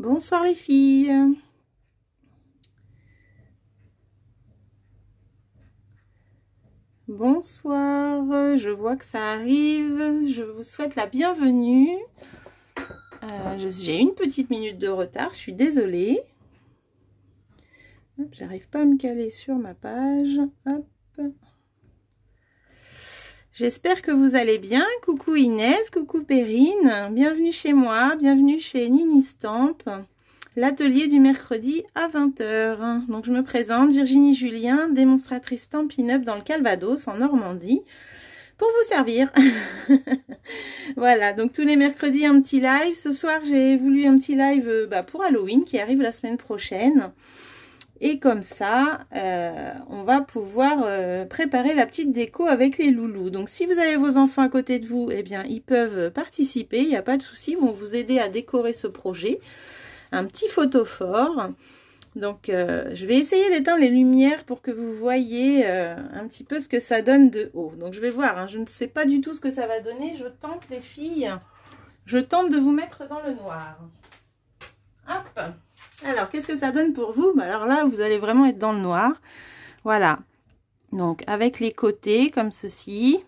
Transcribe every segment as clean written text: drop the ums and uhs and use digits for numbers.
Bonsoir les filles. Bonsoir, je vois que ça arrive. Je vous souhaite la bienvenue. J'ai une petite minute de retard, je suis désolée. J'arrive pas à me caler sur ma page. Hop. J'espère que vous allez bien. Coucou Inès, coucou Perrine. Bienvenue chez moi, bienvenue chez Nini Stamp. L'atelier du mercredi à 20 h. Donc je me présente, Virginie Julien, démonstratrice Stampin' Up dans le Calvados en Normandie, pour vous servir. Voilà, donc tous les mercredis un petit live. Ce soir j'ai voulu un petit live pour Halloween qui arrive la semaine prochaine. Et comme ça, on va pouvoir préparer la petite déco avec les loulous. Donc si vous avez vos enfants à côté de vous, eh bien ils peuvent participer, il n'y a pas de souci, ils vont vous aider à décorer ce projet. Un petit photophore. Donc je vais essayer d'éteindre les lumières pour que vous voyez un petit peu ce que ça donne de haut. Donc je vais voir, hein, je ne sais pas du tout ce que ça va donner. Je tente les filles, je tente de vous mettre dans le noir. Hop. Alors qu'est-ce que ça donne pour vous? Alors là vous allez vraiment être dans le noir. Voilà. Donc avec les côtés comme ceci.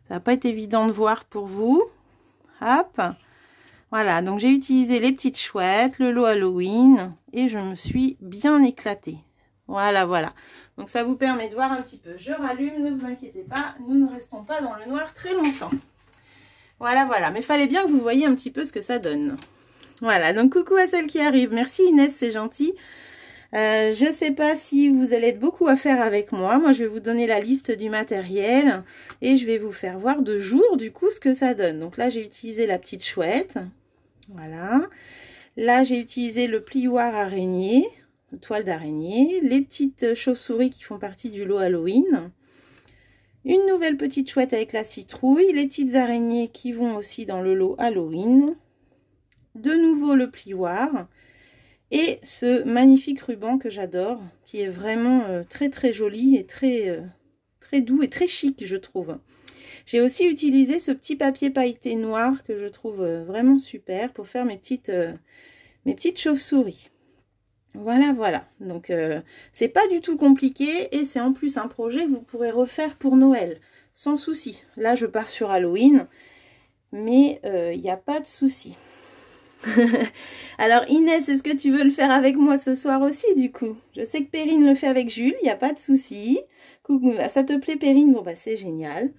Ça va pas être évident de voir pour vous. Hop. Voilà, donc j'ai utilisé les petites chouettes, le lot Halloween, et je me suis bien éclatée. Voilà, voilà. Donc ça vous permet de voir un petit peu. Je rallume, ne vous inquiétez pas, nous ne restons pas dans le noir très longtemps. Voilà, voilà. Mais il fallait bien que vous voyiez un petit peu ce que ça donne. Voilà, donc coucou à celles qui arrivent. Merci Inès, c'est gentil. Je ne sais pas si vous allez être beaucoup à faire avec moi. Moi, je vais vous donner la liste du matériel et je vais vous faire voir de jour, du coup, ce que ça donne. Donc là, j'ai utilisé la petite chouette. Voilà. Là, j'ai utilisé le plioir araignée, toile d'araignée, les petites chauves-souris qui font partie du lot Halloween, une nouvelle petite chouette avec la citrouille, les petites araignées qui vont aussi dans le lot Halloween, de nouveau le plioir et ce magnifique ruban que j'adore, qui est vraiment très très joli et très doux et très chic, je trouve. J'ai aussi utilisé ce petit papier pailleté noir que je trouve vraiment super pour faire mes petites chauves-souris. Voilà, voilà. Donc, c'est pas du tout compliqué et c'est en plus un projet que vous pourrez refaire pour Noël, sans souci. Là, je pars sur Halloween, mais il n'y a pas de souci. Alors, Inès, est-ce que tu veux le faire avec moi ce soir aussi, du coup? Je sais que Perrine le fait avec Jules, il n'y a pas de souci. Coucou, ça te plaît, Perrine? Bon, bah, c'est génial.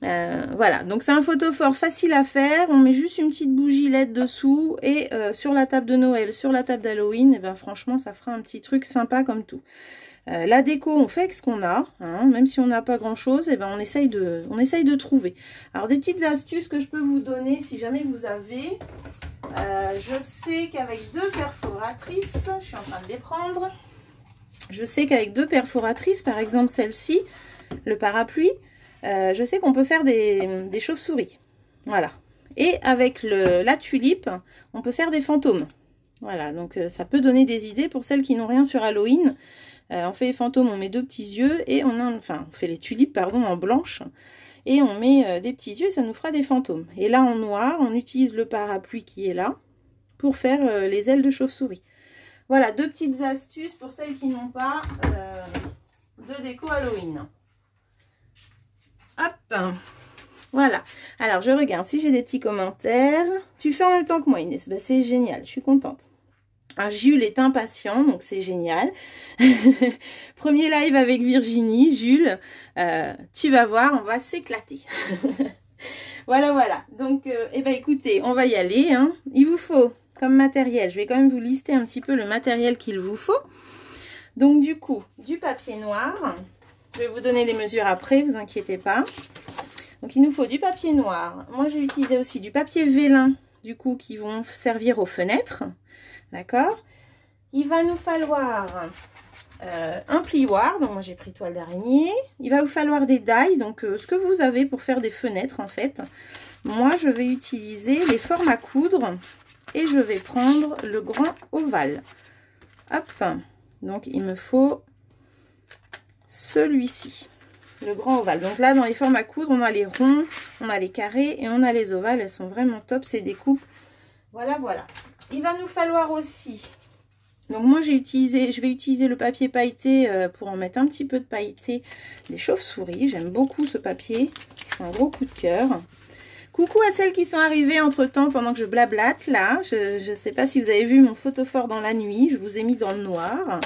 Voilà, donc c'est un photophore facile à faire. On met juste une petite bougie LED dessous et sur la table de Noël, sur la table d'Halloween, et ben franchement ça fera un petit truc sympa comme tout. La déco, on fait avec ce qu'on a, hein, même si on n'a pas grand chose, et ben on essaye de trouver. Alors des petites astuces que je peux vous donner si jamais vous avez. Je sais qu'avec deux perforatrices, je suis en train de les prendre. Je sais qu'avec deux perforatrices, par exemple celle-ci, le parapluie. Je sais qu'on peut faire des chauves-souris. Voilà. Et avec la tulipe, on peut faire des fantômes. Voilà, donc ça peut donner des idées pour celles qui n'ont rien sur Halloween. On fait les fantômes, on met deux petits yeux et on fait les tulipes, pardon, en blanche. Et on met des petits yeux et ça nous fera des fantômes. Et là, en noir, on utilise le parapluie qui est là pour faire les ailes de chauve-souris. Voilà, deux petites astuces pour celles qui n'ont pas de déco Halloween. Hop, voilà. Alors, je regarde si j'ai des petits commentaires. Tu fais en même temps que moi, Inès. Ben, c'est génial, je suis contente. Alors, Jules est impatient, donc c'est génial. Premier live avec Virginie, Jules. Tu vas voir, on va s'éclater. Voilà, voilà. Donc, eh ben, écoutez, on va y aller. Hein. Il vous faut, comme matériel, je vais quand même vous lister un petit peu le matériel qu'il vous faut. Donc, du coup, du papier noir. Je vais vous donner les mesures après, vous inquiétez pas. Donc il nous faut du papier noir. Moi j'ai utilisé aussi du papier vélin, du coup, qui vont servir aux fenêtres. D'accord? Il va nous falloir un plioir, donc moi j'ai pris toile d'araignée. Il va vous falloir des die, donc ce que vous avez pour faire des fenêtres en fait. Moi je vais utiliser les formes à coudre et je vais prendre le grand ovale. Hop, donc il me faut celui-ci, le grand ovale. Donc là, dans les formes à coudre, on a les ronds, on a les carrés et on a les ovales. Elles sont vraiment top, ces découpes. Voilà, voilà. il va nous falloir aussi... Donc moi je vais utiliser le papier pailleté pour en mettre un petit peu de pailleté des chauves-souris. J'aime beaucoup ce papier, c'est un gros coup de cœur. Coucou à celles qui sont arrivées entre temps pendant que je blablate là. Je ne sais pas si vous avez vu mon photophore dans la nuit, je vous ai mis dans le noir.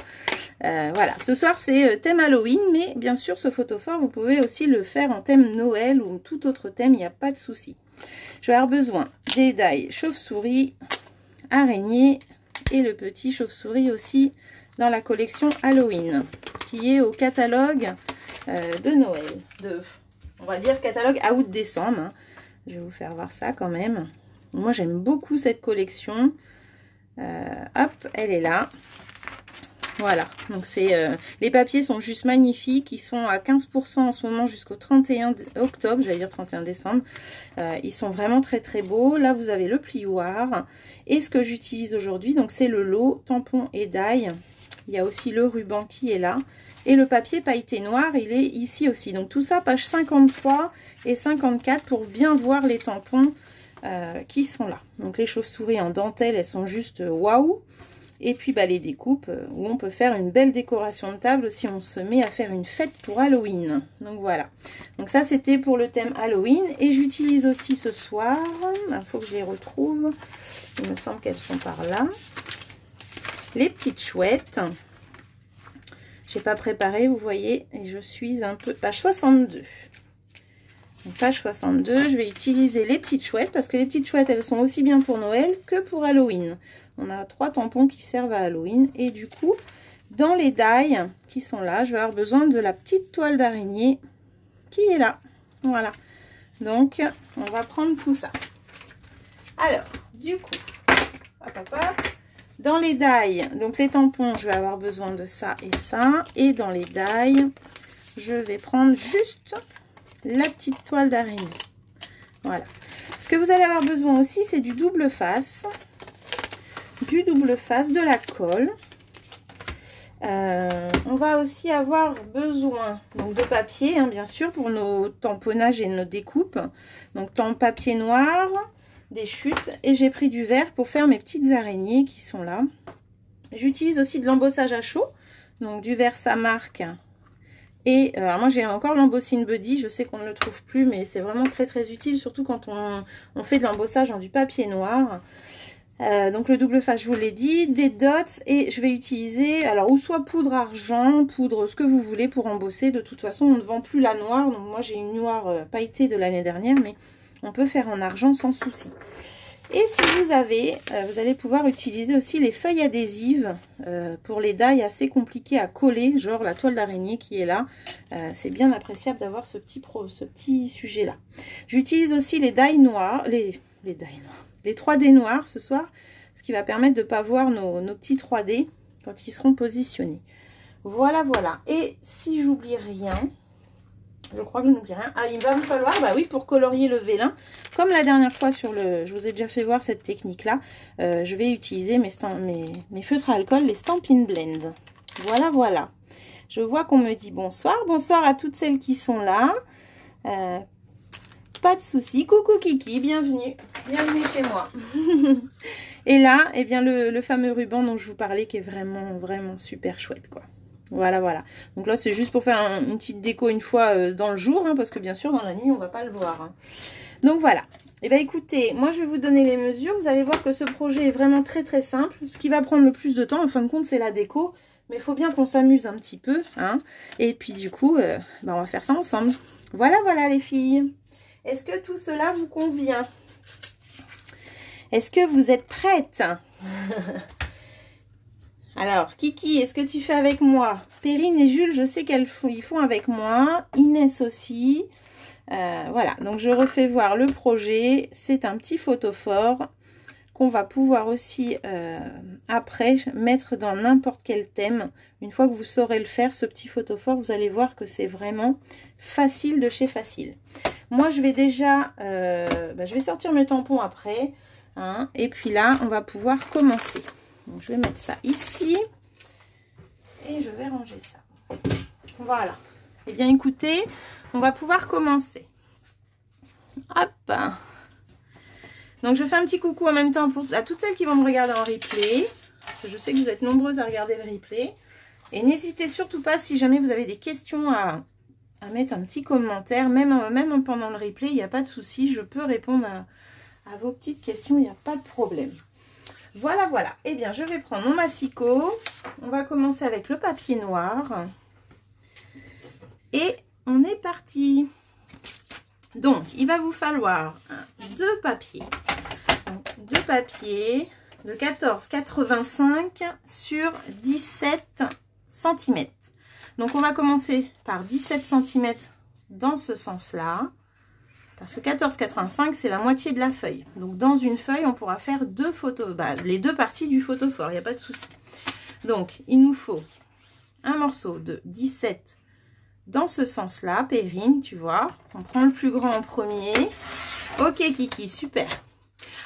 Voilà, ce soir c'est thème Halloween, mais bien sûr ce photophore vous pouvez aussi le faire en thème Noël ou tout autre thème, il n'y a pas de souci. Je vais avoir besoin des die chauve-souris, araignée, et le petit chauve-souris aussi dans la collection Halloween qui est au catalogue de Noël, on va dire catalogue août-décembre, hein. Je vais vous faire voir ça quand même. Moi j'aime beaucoup cette collection. Hop, elle est là. Voilà, donc les papiers sont juste magnifiques, ils sont à 15% en ce moment jusqu'au 31 octobre, j'allais dire 31 décembre. Ils sont vraiment très très beaux. Là vous avez le plioir et ce que j'utilise aujourd'hui, donc c'est le lot tampon et die. Il y a aussi le ruban qui est là et le papier pailleté noir, il est ici aussi. Donc tout ça page 53 et 54 pour bien voir les tampons qui sont là. Donc les chauves-souris en dentelle, elles sont juste waouh. Et puis bah, les découpes où on peut faire une belle décoration de table si on se met à faire une fête pour Halloween. Donc voilà. Donc ça c'était pour le thème Halloween. Et j'utilise aussi ce soir, il faut que je les retrouve. Il me semble qu'elles sont par là. Les petites chouettes. J'ai pas préparé, vous voyez. Et je suis un peu... Page 62. Donc, page 62, je vais utiliser les petites chouettes parce que les petites chouettes, elles sont aussi bien pour Noël que pour Halloween. On a 3 tampons qui servent à Halloween et du coup, dans les die qui sont là, je vais avoir besoin de la petite toile d'araignée qui est là. Voilà. Donc, on va prendre tout ça. Alors, du coup, hop, hop, hop. Dans les die, donc les tampons, je vais avoir besoin de ça et ça. Et dans les die, je vais prendre juste la petite toile d'araignée. Voilà. Ce que vous allez avoir besoin aussi, c'est du double face. De la colle. On va aussi avoir besoin donc, de papier, hein, bien sûr, pour nos tamponnages et nos découpes. Donc, papier noir, des chutes. Et j'ai pris du verre pour faire mes petites araignées qui sont là. J'utilise aussi de l'embossage à chaud. Donc, du verre Samark. Et alors moi j'ai encore l'embossing buddy, je sais qu'on ne le trouve plus, mais c'est vraiment très très utile, surtout quand on fait de l'embossage dans du papier noir. Donc le double face, je vous l'ai dit, des dots, et je vais utiliser, alors ou soit poudre argent, poudre ce que vous voulez pour embosser. De toute façon on ne vend plus la noire, donc moi j'ai une noire pailletée de l'année dernière, mais on peut faire en argent sans souci. Et si vous avez, vous allez pouvoir utiliser aussi les feuilles adhésives pour les die assez compliqués à coller, genre la toile d'araignée qui est là. C'est bien appréciable d'avoir ce petit sujet là. J'utilise aussi les die noirs, les 3D noirs ce soir, ce qui va permettre de ne pas voir nos petits 3D quand ils seront positionnés. Voilà, voilà. Et si j'oublie rien... Je crois que je n'oublie rien. Ah, il va me falloir, bah oui, pour colorier le vélin, comme la dernière fois je vous ai déjà fait voir cette technique-là, je vais utiliser mes feutres à alcool, les Stampin' Blend. Voilà, voilà. Je vois qu'on me dit bonsoir. Bonsoir à toutes celles qui sont là. Pas de souci. Coucou Kiki, bienvenue. Bienvenue chez moi. Et là, eh bien, le fameux ruban dont je vous parlais qui est vraiment, vraiment super chouette, quoi. Voilà, voilà. Donc là, c'est juste pour faire une petite déco une fois dans le jour, hein, parce que bien sûr, dans la nuit, on va pas le voir. Hein. Donc voilà. Et bien écoutez, moi, je vais vous donner les mesures. Vous allez voir que ce projet est vraiment très, très simple. Ce qui va prendre le plus de temps, en fin de compte, c'est la déco. Mais il faut bien qu'on s'amuse un petit peu. Hein. Et puis, du coup, on va faire ça ensemble. Voilà, voilà, les filles. Est-ce que tout cela vous convient? Est-ce que vous êtes prêtes? Alors, Kiki, est-ce que tu fais avec moi? Perrine et Jules, je sais qu'ils font avec moi. Inès aussi. Voilà, donc je refais voir le projet. C'est un petit photophore qu'on va pouvoir aussi, après, mettre dans n'importe quel thème. Une fois que vous saurez le faire, ce petit photophore, vous allez voir que c'est vraiment facile de chez facile. Moi, je vais déjà... je vais sortir mes tampons après. Hein, et puis là, on va pouvoir commencer. Donc, je vais mettre ça ici et je vais ranger ça. Voilà. Et bien, écoutez, on va pouvoir commencer. Hop. Donc je fais un petit coucou en même temps à toutes celles qui vont me regarder en replay. Parce que je sais que vous êtes nombreuses à regarder le replay. Et n'hésitez surtout pas, si jamais vous avez des questions, à mettre un petit commentaire. Même pendant le replay, il n'y a pas de souci. Je peux répondre à vos petites questions, il n'y a pas de problème. Voilà, voilà. Eh bien, je vais prendre mon massicot. On va commencer avec le papier noir. Et on est parti. Donc, il va vous falloir deux papiers. Donc, deux papiers de 14,85 sur 17 cm. Donc, on va commencer par 17 cm dans ce sens-là. Parce que 14,85, c'est la moitié de la feuille. Donc, dans une feuille, on pourra faire deux photos, les deux parties du photophore. Il n'y a pas de souci. Donc, il nous faut un morceau de 17 dans ce sens-là, Perrine, tu vois. On prend le plus grand en premier. Ok, Kiki, super.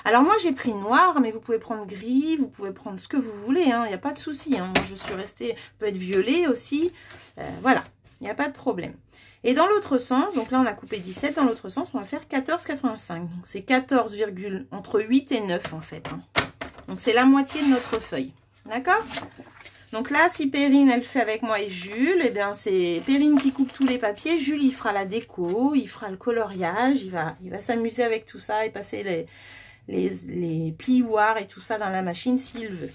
Alors, moi, j'ai pris noir, mais vous pouvez prendre gris, vous pouvez prendre ce que vous voulez, hein. Il n'y a pas de souci, hein. Moi, je suis restée, peut être violet aussi. Voilà, il n'y a pas de problème. Et dans l'autre sens, donc là, on a coupé 17. Dans l'autre sens, on va faire 14,85. Donc, c'est 14, entre 8 et 9, en fait, hein. Donc, c'est la moitié de notre feuille. D'accord? Donc là, si Perrine, elle fait avec moi et Jules, eh bien c'est Perrine qui coupe tous les papiers. Jules, il fera la déco, il fera le coloriage, il va s'amuser avec tout ça et passer les plioirs et tout ça dans la machine s'il veut.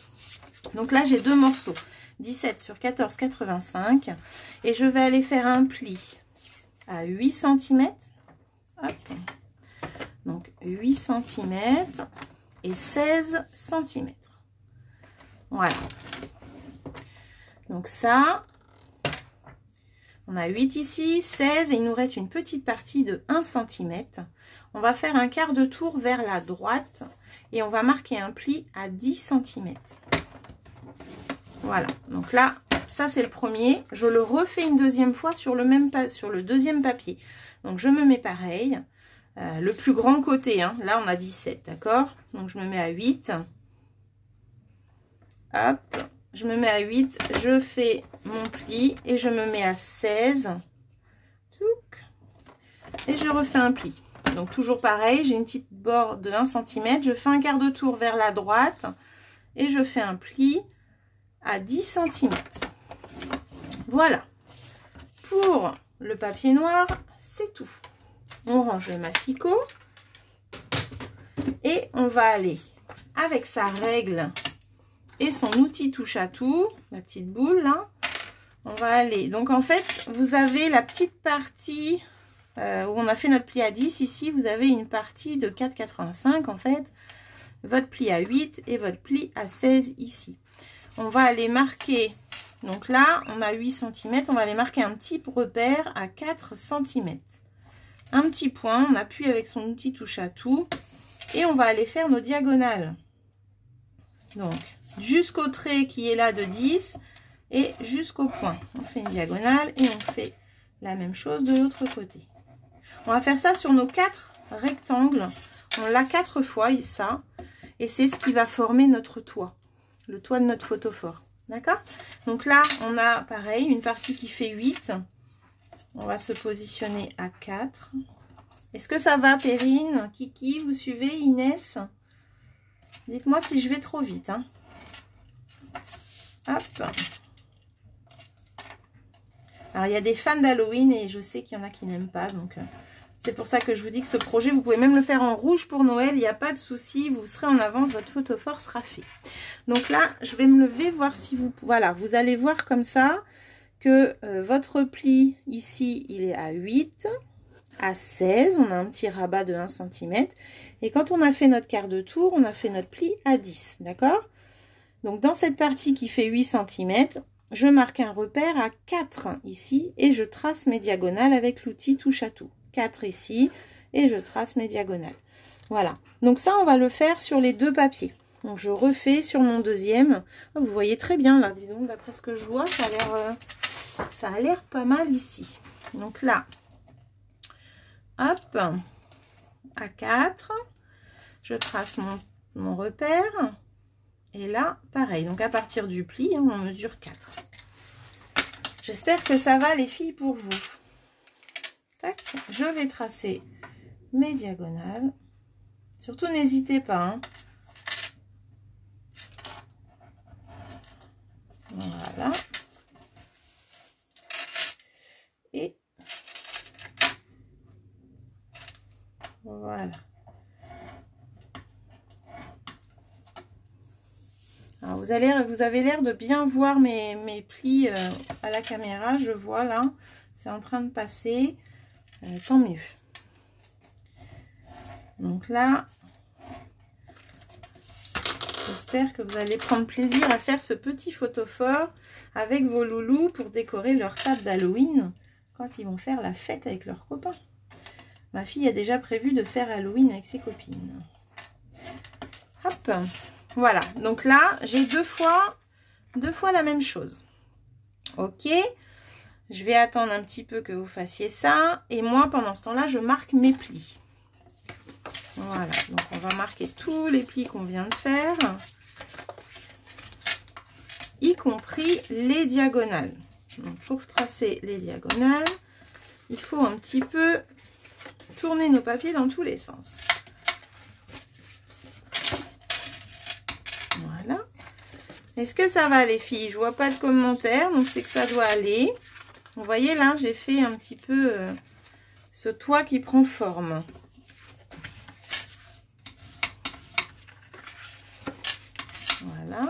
Donc là, j'ai deux morceaux, 17 sur 14,85 et je vais aller faire un pli à 8 cm. Hop. Donc 8 cm et 16 cm. Voilà. Donc ça, on a 8 ici, 16 et il nous reste une petite partie de 1 cm. On va faire un quart de tour vers la droite et on va marquer un pli à 10 cm. Voilà, donc là, ça c'est le premier. Je le refais une deuxième fois sur le deuxième papier. Donc je me mets pareil, le plus grand côté, hein. Là on a 17, d'accord? Donc je me mets à 8. Hop. Je me mets à 8, je fais mon pli et je me mets à 16. Touc, et je refais un pli. Donc toujours pareil, j'ai une petite bord de 1 cm. Je fais un quart de tour vers la droite et je fais un pli à 10 cm. Voilà. Pour le papier noir, c'est tout. On range le massicot et on va aller avec sa règle et son outil touche à tout, la petite boule là, on va aller. Donc en fait, vous avez la petite partie où on a fait notre pli à 10. Ici, vous avez une partie de 4,85 en fait. Votre pli à 8 et votre pli à 16 ici. On va aller marquer, donc là, on a 8 cm. On va aller marquer un petit repère à 4 cm. Un petit point, on appuie avec son outil touche à tout. Et on va aller faire nos diagonales. Donc, jusqu'au trait qui est là de 10 et jusqu'au point. On fait une diagonale et on fait la même chose de l'autre côté. On va faire ça sur nos 4 rectangles. On l'a 4 fois, ça. Et c'est ce qui va former notre toit. Le toit de notre photophore. D'accord? Donc là, on a pareil, une partie qui fait 8. On va se positionner à 4. Est-ce que ça va, Perrine? Kiki, vous suivez? Inès? Dites-moi si je vais trop vite, hein. Hop. Alors, il y a des fans d'Halloween et je sais qu'il y en a qui n'aiment pas. Donc, c'est pour ça que je vous dis que ce projet, vous pouvez même le faire en rouge pour Noël. Il n'y a pas de souci. Vous serez en avance. Votre photophore sera fait. Donc là, je vais me lever, voir si vous... Voilà, vous allez voir comme ça que votre pli, ici, il est à 8, à 16. On a un petit rabat de 1 cm. Et quand on a fait notre quart de tour, on a fait notre pli à 10. D'accord? Donc, dans cette partie qui fait 8 cm, je marque un repère à 4 ici et je trace mes diagonales avec l'outil touche à tout. 4 ici et je trace mes diagonales. Voilà. Donc, ça, on va le faire sur les deux papiers. Donc, je refais sur mon deuxième. Oh, vous voyez très bien, là, dis donc, d'après ce que je vois, ça a l'air pas mal ici. Donc, là, hop, à 4, je trace mon repère. Et là, pareil. Donc, à partir du pli, on mesure 4. J'espère que ça va, les filles, pour vous. Tac. Je vais tracer mes diagonales. Surtout, n'hésitez pas. Hein. Voilà. Et voilà. Alors vous avez l'air de bien voir mes plis à la caméra. Je vois là, c'est en train de passer. Tant mieux. Donc là, j'espère que vous allez prendre plaisir à faire ce petit photophore avec vos loulous pour décorer leur table d'Halloween quand ils vont faire la fête avec leurs copains. Ma fille a déjà prévu de faire Halloween avec ses copines. Hop, voilà. Donc là, j'ai deux fois la même chose. Ok. Je vais attendre un petit peu que vous fassiez ça. Et moi, pendant ce temps-là, je marque mes plis. Voilà. Donc, on va marquer tous les plis qu'on vient de faire. Y compris les diagonales. Donc, pour tracer les diagonales, il faut un petit peu tourner nos papiers dans tous les sens. Voilà. Est-ce que ça va les filles? Je vois pas de commentaires, donc c'est que ça doit aller. Vous voyez là, j'ai fait un petit peu ce toit qui prend forme. Voilà.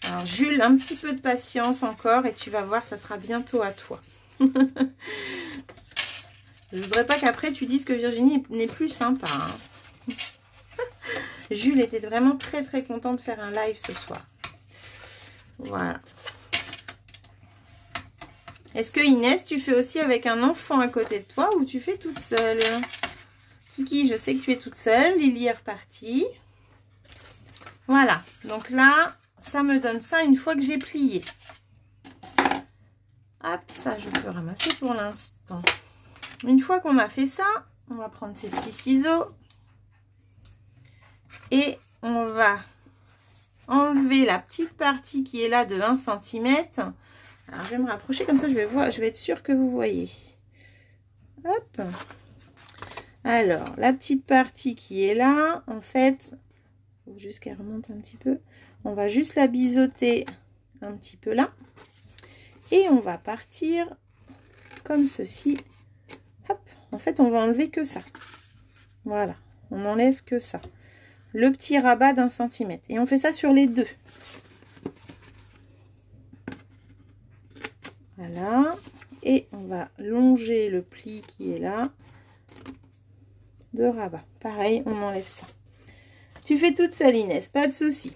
Alors Jules, un petit peu de patience encore et tu vas voir, ça sera bientôt à toi. Je voudrais pas qu'après tu dises que Virginie n'est plus sympa. Hein. Jules était vraiment très content de faire un live ce soir. Voilà. Est-ce que Inès, tu fais aussi avec un enfant à côté de toi ou tu fais toute seule? Kiki, je sais que tu es toute seule. Lily est repartie. Voilà. Donc là, ça me donne ça une fois que j'ai plié. Hop, ça je peux ramasser pour l'instant. Une fois qu'on a fait ça, on va prendre ces petits ciseaux. Et on va enlever la petite partie qui est là de 1 cm. Alors, je vais me rapprocher comme ça, je vais être sûre que vous voyez. Hop. Alors, la petite partie qui est là, en fait, il faut juste qu'elle remonte un petit peu. On va juste la biseauter un petit peu là. Et on va partir comme ceci. Hop. En fait, on va enlever que ça. Voilà. On enlève que ça. Le petit rabat d'1 cm. Et on fait ça sur les deux. Voilà, et on va longer le pli qui est là de rabat. Pareil, on enlève ça. Tu fais toute seule Inès, pas de souci.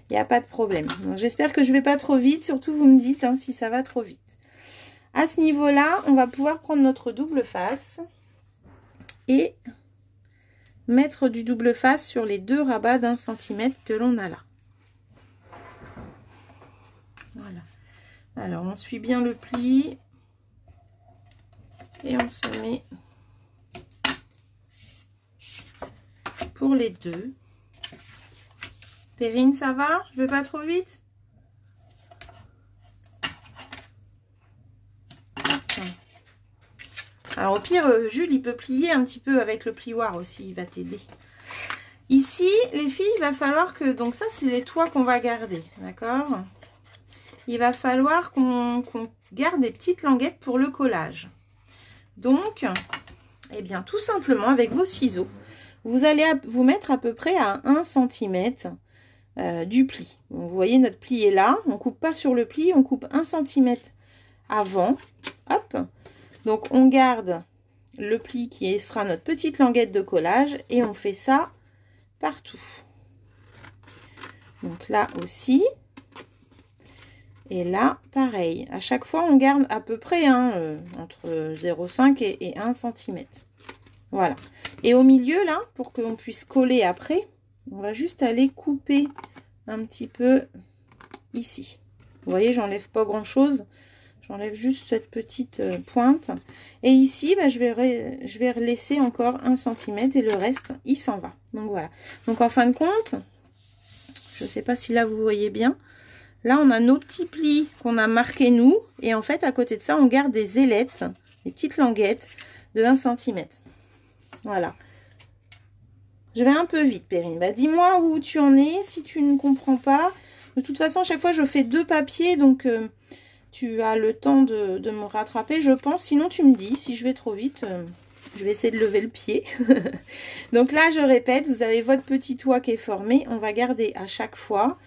Il n'y a pas de problème. J'espère que je ne vais pas trop vite, surtout vous me dites hein, si ça va trop vite. À ce niveau-là, on va pouvoir prendre notre double face et mettre du double face sur les deux rabats d'1 cm que l'on a là. Voilà. Alors, on suit bien le pli et on se met pour les deux. Perrine, ça va? Je vais pas trop vite? Alors, au pire, Jules, il peut plier un petit peu avec le plioir aussi, il va t'aider. Ici, les filles, il va falloir que... Donc ça, c'est les toits qu'on va garder, d'accord? Il va falloir qu'on garde des petites languettes pour le collage. Donc, eh bien, tout simplement, avec vos ciseaux, vous allez vous mettre à peu près à 1 cm du pli. Donc, vous voyez, notre pli est là. On ne coupe pas sur le pli, on coupe 1 cm avant. Hop. Donc, on garde le pli qui sera notre petite languette de collage et on fait ça partout. Donc là aussi. Et là, pareil. À chaque fois, on garde à peu près entre 0,5 et 1 cm. Voilà. Et au milieu, là, pour qu'on puisse coller après, on va juste aller couper un petit peu ici. Vous voyez, j'enlève pas grand-chose. J'enlève juste cette petite pointe. Et ici, bah, je vais laisser encore 1 cm et le reste, il s'en va. Donc voilà. Donc en fin de compte, je ne sais pas si là vous voyez bien. Là, on a nos petits plis qu'on a marqués nous. Et en fait, à côté de ça, on garde des ailettes, des petites languettes de 1 cm. Voilà. Je vais un peu vite, Perrine. Bah, dis-moi où tu en es si tu ne comprends pas. De toute façon, à chaque fois, je fais 2 papiers, donc tu as le temps de me rattraper, je pense. Sinon, tu me dis, si je vais trop vite, je vais essayer de lever le pied. Donc là, je répète, vous avez votre petit toit qui est formé. On va garder à chaque fois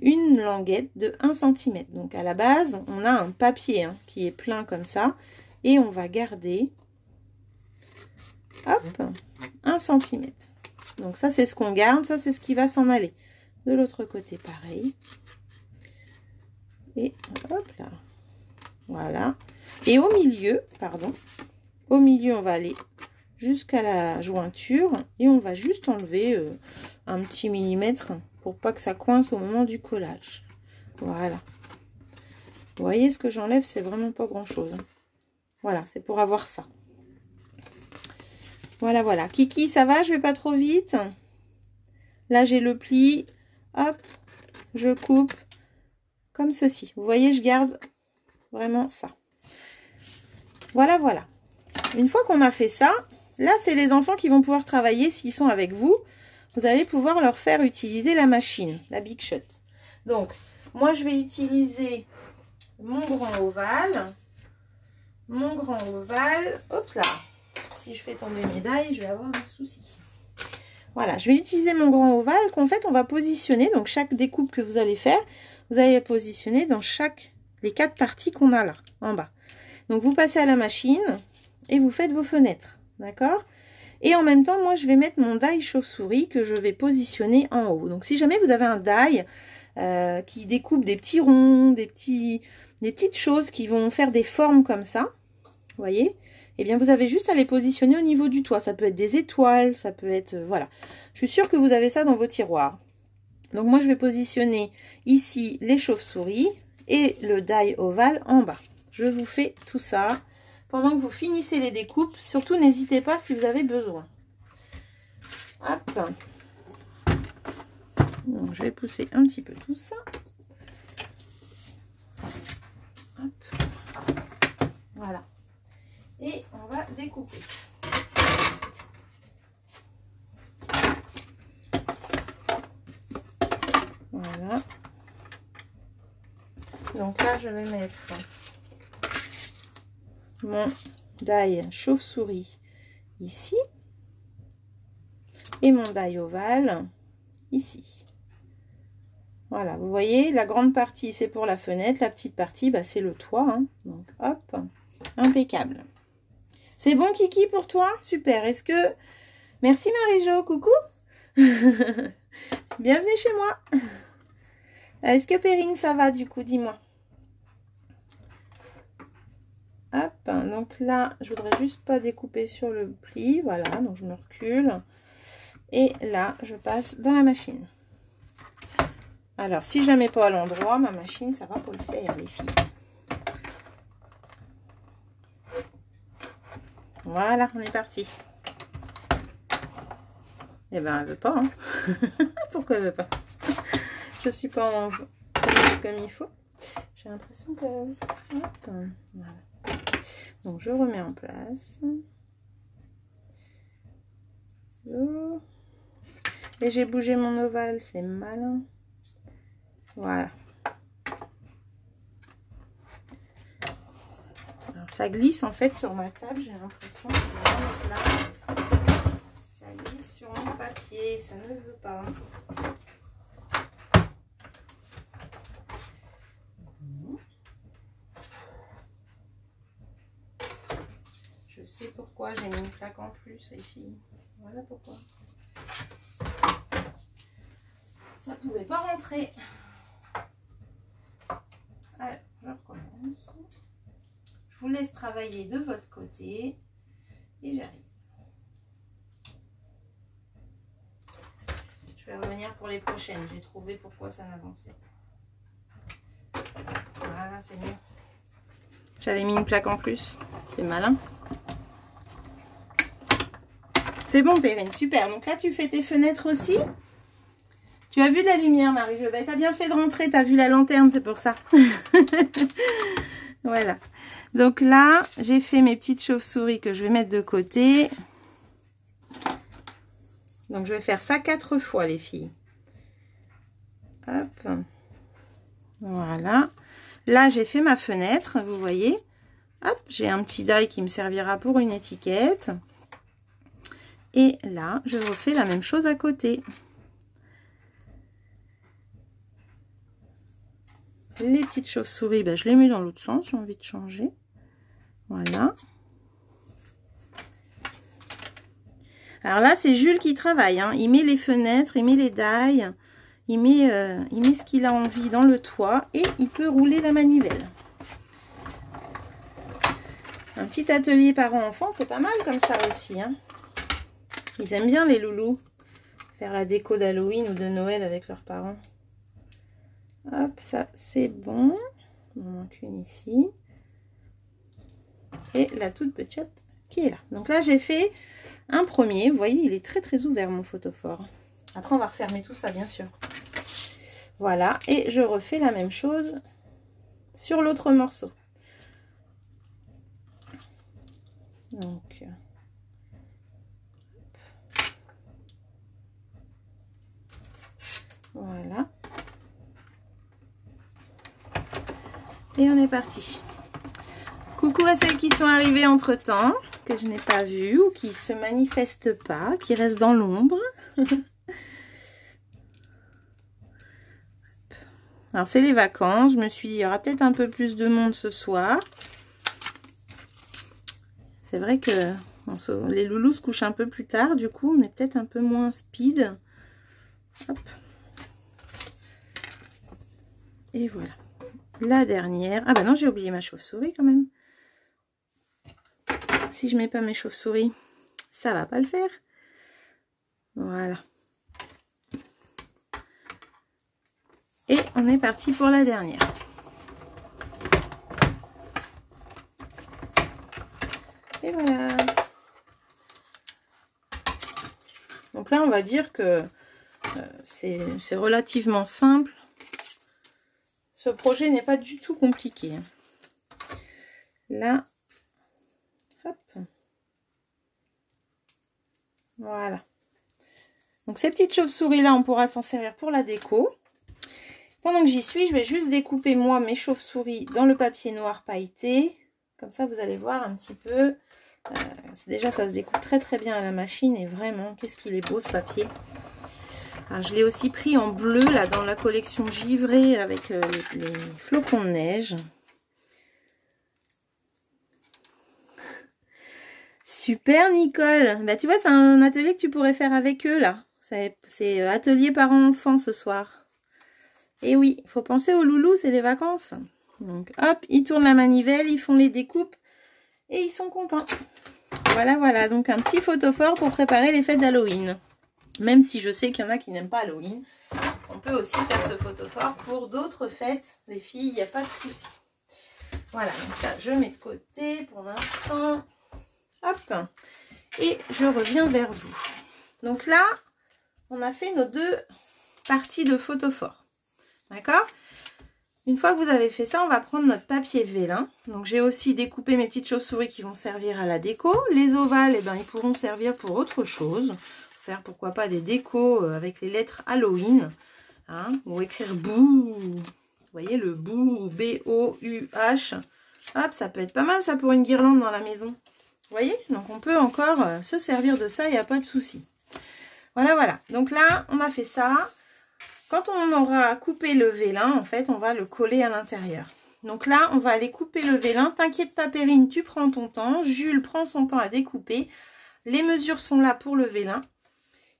une languette de 1 cm. Donc à la base, on a un papier qui est plein comme ça. Et on va garder, hop, 1 cm. Donc ça, c'est ce qu'on garde. Ça, c'est ce qui va s'en aller. De l'autre côté, pareil. Et hop là. Voilà. Et au milieu, pardon, au milieu, on va aller jusqu'à la jointure. Et on va juste enlever un petit millimètre pour pas que ça coince au moment du collage. Voilà. Vous voyez, ce que j'enlève, c'est vraiment pas grand-chose. Voilà, c'est pour avoir ça. Voilà, voilà. Kiki, ça va? Je vais pas trop vite. Là, j'ai le pli. Hop, je coupe comme ceci. Vous voyez, je garde vraiment ça. Voilà, voilà. Une fois qu'on a fait ça, là, c'est les enfants qui vont pouvoir travailler s'ils sont avec vous. Vous allez pouvoir leur faire utiliser la machine, la Big Shot. Donc, moi, je vais utiliser mon grand ovale. Mon grand ovale. Hop là. Si je fais tomber mes dailles, je vais avoir un souci. Voilà, je vais utiliser mon grand ovale qu'en fait, on va positionner. Donc, chaque découpe que vous allez faire, vous allez positionner dans les 4 parties qu'on a là, en bas. Donc, vous passez à la machine et vous faites vos fenêtres. D'accord? Et en même temps, moi, je vais mettre mon die chauve-souris que je vais positionner en haut. Donc, si jamais vous avez un die qui découpe des petits ronds, des petites choses qui vont faire des formes comme ça, vous voyez, eh bien, vous avez juste à les positionner au niveau du toit. Ça peut être des étoiles, ça peut être... voilà. Je suis sûre que vous avez ça dans vos tiroirs. Donc, moi, je vais positionner ici les chauves-souris et le die ovale en bas. Je vous fais tout ça pendant que vous finissez les découpes. Surtout, n'hésitez pas si vous avez besoin. Hop. Donc, je vais pousser un petit peu tout ça. Hop. Voilà. Et on va découper. Voilà. Donc là, je vais mettre mon die chauve-souris ici. Et mon die ovale ici. Voilà, vous voyez, la grande partie, c'est pour la fenêtre. La petite partie, bah, c'est le toit. Donc, hop, impeccable. C'est bon, Kiki, pour toi? Super. Est-ce que... Merci, Marie-Jo. Coucou. Bienvenue chez moi. Est-ce que Perrine, ça va, du coup? Dis-moi. Hop. Donc là, je voudrais juste pas découper sur le pli. Voilà, donc je me recule. Et là, je passe dans la machine. Alors, si je la mets pas à l'endroit, ma machine, ça va pas le faire, les filles. Voilà, on est parti. Eh ben, elle veut pas. Hein. Pourquoi elle veut pas? Je suis pas en comme il faut. J'ai l'impression que... Hop, voilà. Donc, je remets en place. So. Et j'ai bougé mon ovale, c'est malin. Voilà. Alors, ça glisse en fait sur ma table, j'ai l'impression que je vais remettre là. Ça glisse sur mon papier, ça ne veut pas. Je sais pourquoi j'ai mis une plaque en plus, les filles. Voilà pourquoi. Ça pouvait pas rentrer. Alors, je recommence. Je vous laisse travailler de votre côté et j'arrive. Je vais revenir pour les prochaines. J'ai trouvé pourquoi ça n'avançait. Voilà, c'est mieux. J'avais mis une plaque en plus. C'est malin. C'est bon, Perrine, super. Donc là, tu fais tes fenêtres aussi. Tu as vu de la lumière, Marie-Jo. Tu as bien fait de rentrer. Tu as vu la lanterne, c'est pour ça. Voilà. Donc là, j'ai fait mes petites chauves-souris que je vais mettre de côté. Donc, je vais faire ça 4 fois, les filles. Hop. Voilà. Là, j'ai fait ma fenêtre, vous voyez. Hop, j'ai un petit die qui me servira pour une étiquette. Et là, je refais la même chose à côté. Les petites chauves-souris, ben, je les mets dans l'autre sens, j'ai envie de changer. Voilà. Alors là, c'est Jules qui travaille, hein. Il met les fenêtres, il met les dailles, il met ce qu'il a envie dans le toit et il peut rouler la manivelle. Un petit atelier parents-enfants, c'est pas mal comme ça aussi, hein. Ils aiment bien les loulous, faire la déco d'Halloween ou de Noël avec leurs parents. Hop, ça c'est bon. Il en manque une ici. Et la toute petite qui est là. Donc là, j'ai fait un premier. Vous voyez, il est très très ouvert mon photophore. Après, on va refermer tout ça, bien sûr. Voilà, et je refais la même chose sur l'autre morceau. Donc, voilà. Et on est parti. Coucou à celles qui sont arrivées entre temps, que je n'ai pas vues ou qui ne se manifestent pas, qui restent dans l'ombre. Alors c'est les vacances, je me suis dit il y aura peut-être un peu plus de monde ce soir. C'est vrai que les loulous se couchent un peu plus tard, du coup on est peut-être un peu moins speed. Hop. Et voilà. La dernière. Ah bah non, j'ai oublié ma chauve-souris quand même. Si je mets pas mes chauves-souris, ça va pas le faire. Voilà. Et on est parti pour la dernière. Et voilà. Donc là, on va dire que c'est relativement simple. Ce projet n'est pas du tout compliqué. Là, hop. Voilà. Donc ces petites chauves-souris là, on pourra s'en servir pour la déco. Pendant que j'y suis, je vais juste découper moi mes chauves-souris dans le papier noir pailleté. Comme ça, vous allez voir un petit peu. Déjà, ça se découpe très très bien à la machine. Et vraiment, qu'est-ce qu'il est beau ce papier. Alors, je l'ai aussi pris en bleu là dans la collection givrée avec les flocons de neige. Super Nicole. Bah tu vois, c'est un atelier que tu pourrais faire avec eux là. C'est atelier parents-enfants ce soir. Et oui, il faut penser aux loulous, c'est les vacances. Donc hop, ils tournent la manivelle, ils font les découpes et ils sont contents. Voilà, voilà. Donc un petit photophore pour préparer les fêtes d'Halloween. Même si je sais qu'il y en a qui n'aiment pas Halloween, on peut aussi faire ce photophore pour d'autres fêtes. Les filles, il n'y a pas de souci. Voilà, donc ça, je mets de côté pour l'instant. Hop. Et je reviens vers vous. Donc là, on a fait nos deux parties de photophore. D'accord? Une fois que vous avez fait ça, on va prendre notre papier vélin. Donc j'ai aussi découpé mes petites chauves-souris qui vont servir à la déco. Les ovales, eh ben, ils pourront servir pour autre chose. Faire pourquoi pas des décos avec les lettres Halloween, hein, ou écrire bouh, vous voyez le bouh, B-O-U-H, hop, ça peut être pas mal ça pour une guirlande dans la maison, vous voyez, donc on peut encore se servir de ça, il n'y a pas de souci. Voilà, voilà, donc là on a fait ça. Quand on aura coupé le vélin, en fait on va le coller à l'intérieur. Donc là on va aller couper le vélin, t'inquiète pas Perrine, tu prends ton temps, Jules prend son temps à découper, les mesures sont là pour le vélin.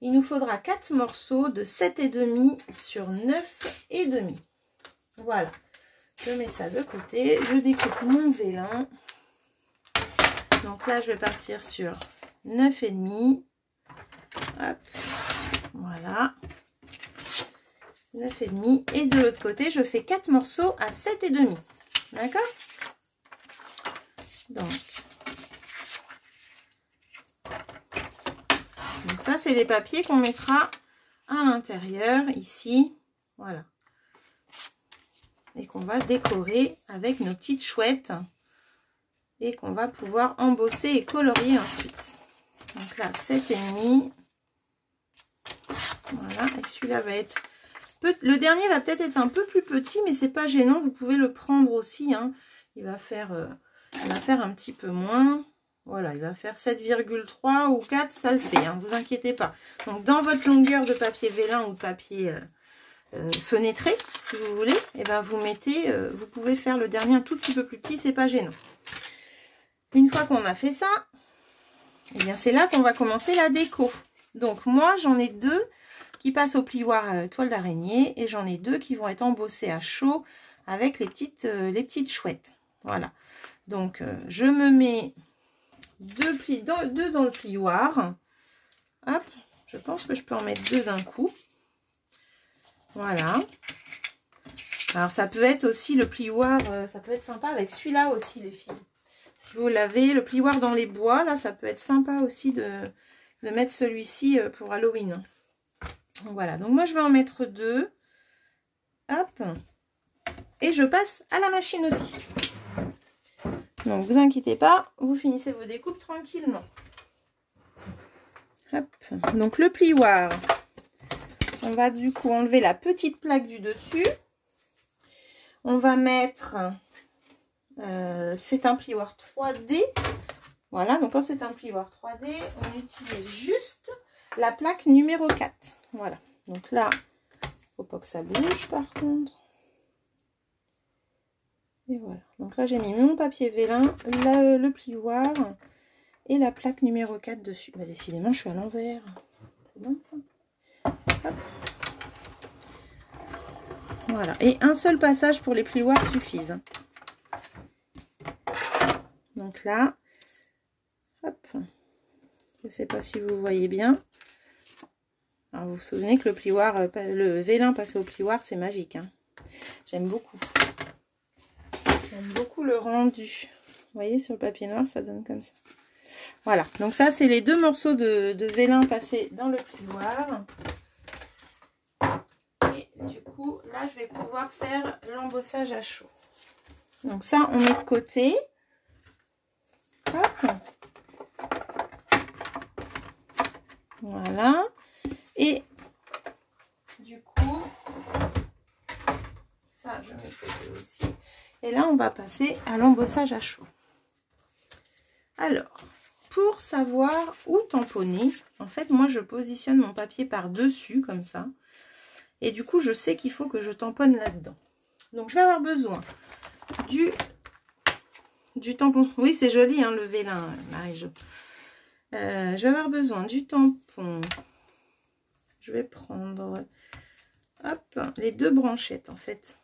Il nous faudra 4 morceaux de 7,5 sur 9,5. Voilà. Je mets ça de côté. Je découpe mon vélin. Donc là, je vais partir sur 9,5. Hop. Voilà. 9,5. Et de l'autre côté, je fais 4 morceaux à 7,5. D'accord? Donc ça, c'est les papiers qu'on mettra à l'intérieur, ici. Voilà. Et qu'on va décorer avec nos petites chouettes. Et qu'on va pouvoir embosser et colorier ensuite. Donc là, 7,5. Voilà, et celui-là va être... Le dernier va peut-être être un peu plus petit, mais c'est pas gênant, vous pouvez le prendre aussi. Hein. Il va faire un petit peu moins. Voilà, il va faire 7,3 ou 4, ça le fait, hein, vous inquiétez pas. Donc dans votre longueur de papier vélin ou de papier fenêtré, si vous voulez, et ben vous mettez, vous pouvez faire le dernier un tout petit peu plus petit, c'est pas gênant. Une fois qu'on a fait ça, et bien c'est là qu'on va commencer la déco. Donc moi j'en ai deux qui passent au plioir toile d'araignée et j'en ai deux qui vont être embossés à chaud avec les petites chouettes. Voilà. Donc je me mets deux dans le plioir. Hop, je pense que je peux en mettre deux d'un coup. Voilà. Alors ça peut être aussi le plioir, ça peut être sympa avec celui-là aussi les filles. Si vous l'avez, le plioir dans les bois, là ça peut être sympa aussi de mettre celui-ci pour Halloween. Voilà, donc moi je vais en mettre deux. Hop. Et je passe à la machine aussi. Donc vous inquiétez pas, vous finissez vos découpes tranquillement. Hop. Donc le plioir, on va du coup enlever la petite plaque du dessus. On va mettre, c'est un plioir 3D. Voilà, donc quand c'est un plioir 3D, on utilise juste la plaque numéro 4. Voilà, donc là, faut pas que ça bouge par contre. Et voilà, donc là j'ai mis mon papier vélin, le plioir et la plaque numéro 4 dessus. Bah, décidément, je suis à l'envers. C'est bon ça. Hop. Voilà, et un seul passage pour les plioirs suffisent. Donc là, hop, je ne sais pas si vous voyez bien. Alors vous vous souvenez que le vélin passé au plioir, c'est magique. Hein. J'aime beaucoup. J'aime beaucoup le rendu. Vous voyez, sur le papier noir, ça donne comme ça. Voilà, donc ça, c'est les deux morceaux de vélin passés dans le plioir. Et du coup, là, je vais pouvoir faire l'embossage à chaud. Donc ça, on met de côté. Hop. Voilà. Et du coup, ça, je mets de côté aussi. Et là, on va passer à l'embossage à chaud. Alors, pour savoir où tamponner, en fait, moi, je positionne mon papier par-dessus, comme ça. Et du coup, je sais qu'il faut que je tamponne là-dedans. Donc, je vais avoir besoin du tampon. Oui, c'est joli, hein, le vélin, Marie-Jo. Je vais avoir besoin du tampon. Je vais prendre, hop, les deux branchettes, en fait.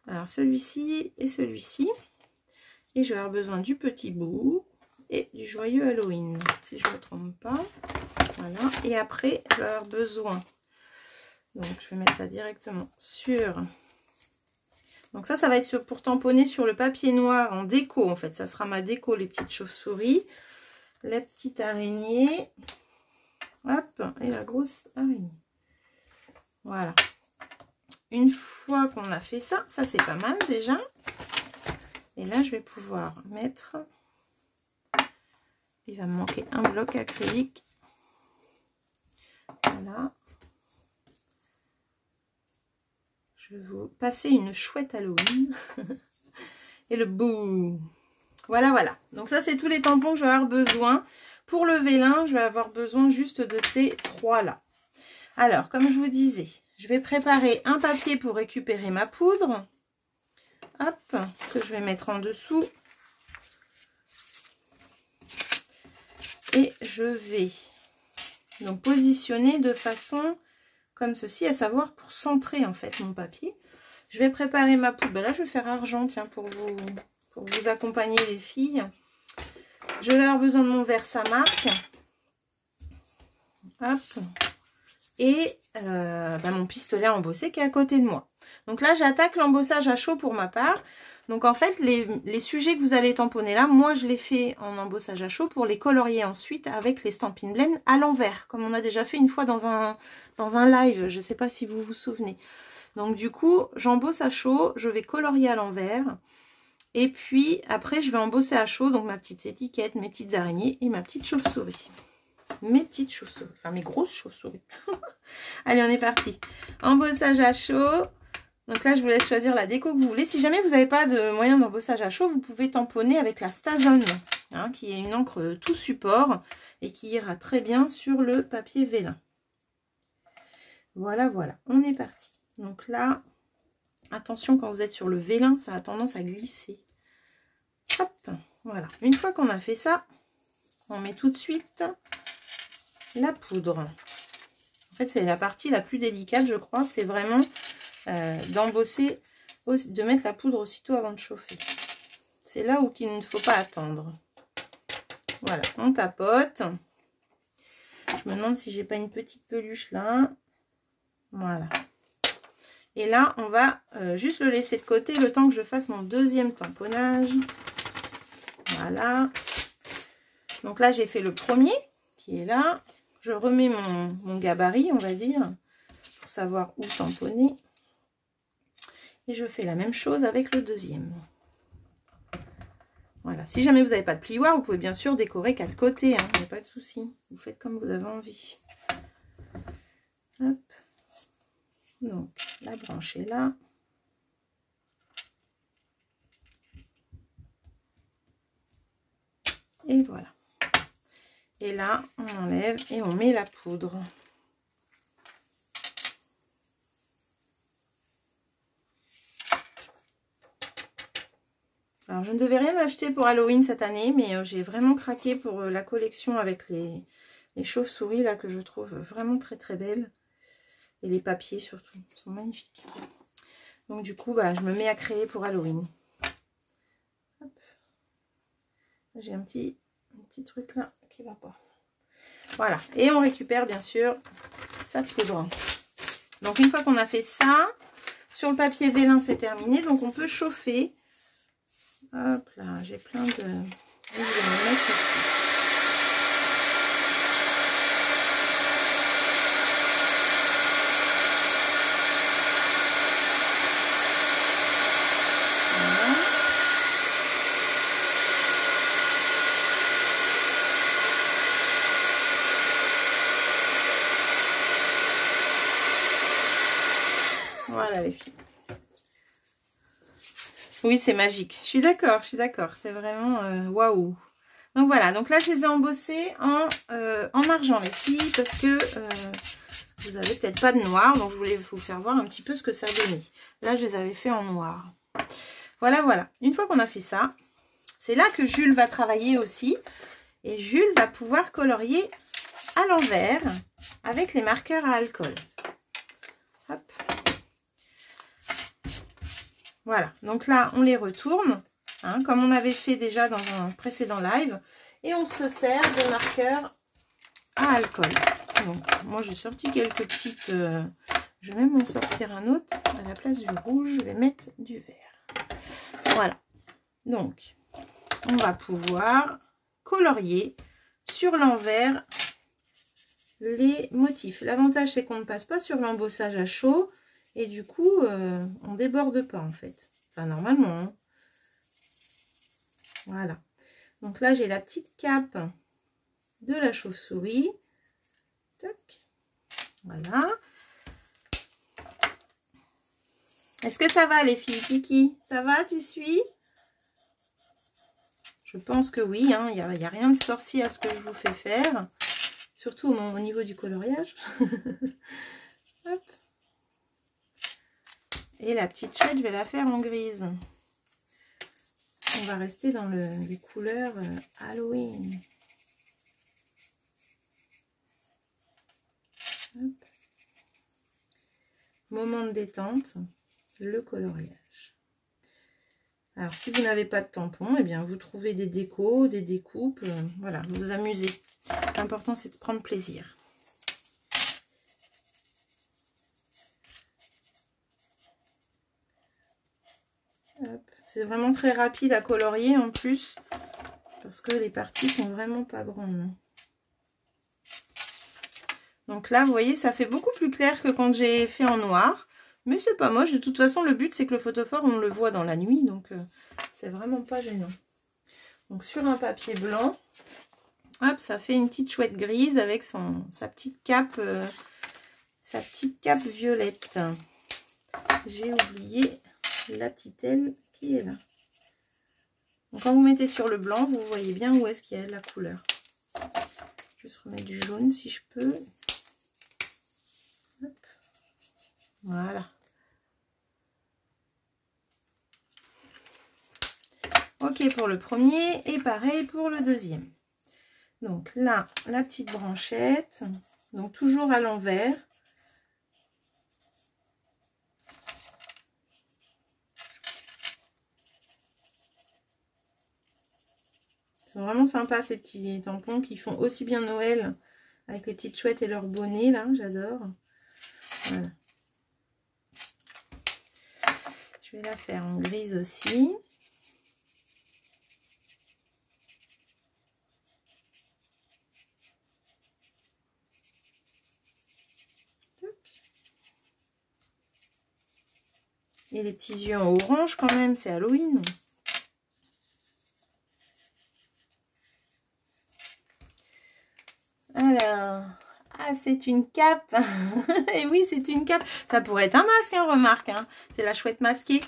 Alors, celui-ci et celui-ci. Et je vais avoir besoin du petit bout et du joyeux Halloween, si je ne me trompe pas. Voilà. Et après, je vais avoir besoin. Donc, je vais mettre ça directement sur... Donc ça va être pour tamponner sur le papier noir en déco, en fait. Ça sera ma déco, les petites chauves-souris, la petite araignée. Hop, et la grosse araignée. Voilà. Une fois qu'on a fait ça, ça c'est pas mal déjà. Et là, je vais pouvoir mettre... Il va me manquer un bloc acrylique. Voilà. Je vais vous passer une chouette Halloween. Et le bout. Voilà, voilà. Donc ça, c'est tous les tampons que je vais avoir besoin. Pour le vélin, je vais avoir besoin juste de ces trois-là. Alors, comme je vous disais, je vais préparer un papier pour récupérer ma poudre. Hop, que je vais mettre en dessous. Et je vais donc positionner de façon comme ceci, à savoir pour centrer en fait mon papier. Je vais préparer ma poudre. Ben là, je vais faire argent, tiens, pour vous accompagner les filles. Je vais avoir besoin de mon verre Samark. Hop. Et mon pistolet embossé qui est à côté de moi. Donc là, j'attaque l'embossage à chaud pour ma part. Donc en fait, les sujets que vous allez tamponner là, moi je les fais en embossage à chaud pour les colorier ensuite avec les Stampin' Blend à l'envers, comme on a déjà fait une fois dans un live, je ne sais pas si vous vous souvenez. Donc du coup, j'embosse à chaud, je vais colorier à l'envers. Et puis après, je vais embosser à chaud, donc ma petite étiquette, mes petites araignées et ma petite chauve-souris. mes petites chauves-souris, enfin mes grosses chauves-souris. Allez, on est parti. Embossage à chaud. Donc là, je vous laisse choisir la déco que vous voulez. Si jamais vous n'avez pas de moyen d'embossage à chaud, vous pouvez tamponner avec la Stazone, hein, qui est une encre tout support et qui ira très bien sur le papier vélin. Voilà, voilà, on est parti. Donc là, attention, quand vous êtes sur le vélin, ça a tendance à glisser. Hop, voilà. Une fois qu'on a fait ça, on met tout de suite la poudre. En fait, c'est la partie la plus délicate, je crois. C'est vraiment d'embosser, de mettre la poudre aussitôt avant de chauffer. C'est là où il ne faut pas attendre. Voilà, on tapote. Je me demande si j'ai pas une petite peluche là. Voilà. Et là, on va juste le laisser de côté le temps que je fasse mon deuxième tamponnage. Voilà. Donc là, j'ai fait le premier qui est là. Je remets mon gabarit, on va dire, pour savoir où tamponner. Et je fais la même chose avec le deuxième. Voilà. Si jamais vous n'avez pas de plioir, vous pouvez bien sûr décorer 4 côtés. Hein. Il n'y a pas de souci. Vous faites comme vous avez envie. Hop. Donc, la branche est là. Et voilà. Et là, on enlève et on met la poudre. Alors, je ne devais rien acheter pour Halloween cette année, mais j'ai vraiment craqué pour la collection avec les chauves-souris, là, que je trouve vraiment très très belles. Et les papiers, surtout, sont magnifiques. Donc, du coup, bah, je me mets à créer pour Halloween. J'ai un petit truc là qui va pas. Voilà. Et on récupère, bien sûr, sa poudre. Donc, une fois qu'on a fait ça, sur le papier vélin, c'est terminé. Donc, on peut chauffer. Hop là, j'ai plein de... Je vais me mettre ici. Voilà les filles. Oui, c'est magique. Je suis d'accord, c'est vraiment waouh. Donc voilà, donc là je les ai embossés en argent les filles, parce que vous avez peut-être pas de noir, donc je voulais vous faire voir un petit peu ce que ça donnait. Là je les avais fait en noir. Voilà, voilà. Une fois qu'on a fait ça, c'est là que Jules va travailler aussi. Et Jules va pouvoir colorier à l'envers avec les marqueurs à alcool. Hop. Voilà, donc là, on les retourne, hein, comme on avait fait déjà dans un précédent live. Et on se sert de marqueurs à alcool. Donc, moi, j'ai sorti quelques petites... je vais même en sortir un autre. À la place du rouge, je vais mettre du vert. Voilà. Donc, on va pouvoir colorier sur l'envers les motifs. L'avantage, c'est qu'on ne passe pas sur l'embossage à chaud. Et du coup, on déborde pas en fait. Enfin, normalement. Hein. Voilà. Donc là, j'ai la petite cape de la chauve-souris. Tac. Voilà. Est-ce que ça va les filles? Kiki, ça va? Tu suis? Je pense que oui. Hein. Il n'y a rien de sorcier à ce que je vous fais faire. Surtout au niveau du coloriage. Hop. Et la petite chouette, je vais la faire en grise. On va rester dans les couleurs Halloween. Hop. Moment de détente, le coloriage. Alors, si vous n'avez pas de tampon, eh bien, vous trouvez des décos, des découpes. Voilà, vous vous amusez. L'important, c'est de prendre plaisir. C'est vraiment très rapide à colorier en plus, parce que les parties sont vraiment pas grandes. Donc là, vous voyez, ça fait beaucoup plus clair que quand j'ai fait en noir. Mais c'est pas moche. De toute façon, le but, c'est que le photophore, on le voit dans la nuit. Donc, c'est vraiment pas gênant. Donc, sur un papier blanc, Hop, ça fait une petite chouette grise avec sa petite cape violette. J'ai oublié la petite aile qui est là. Donc quand vous mettez sur le blanc, vous voyez bien où est-ce qu'il y a la couleur. Je vais juste remettre du jaune si je peux. Hop. Voilà. Ok pour le premier et pareil pour le deuxième. Donc là, la petite branchette. Donc toujours à l'envers. C'est vraiment sympa ces petits tampons qui font aussi bien Noël avec les petites chouettes et leurs bonnets là, j'adore. Voilà. Je vais la faire en grise aussi. Et les petits yeux en orange quand même, c'est Halloween. Alors, ah c'est une cape. Et oui c'est une cape. Ça pourrait être un masque, hein, remarque. Hein. C'est la chouette masquée.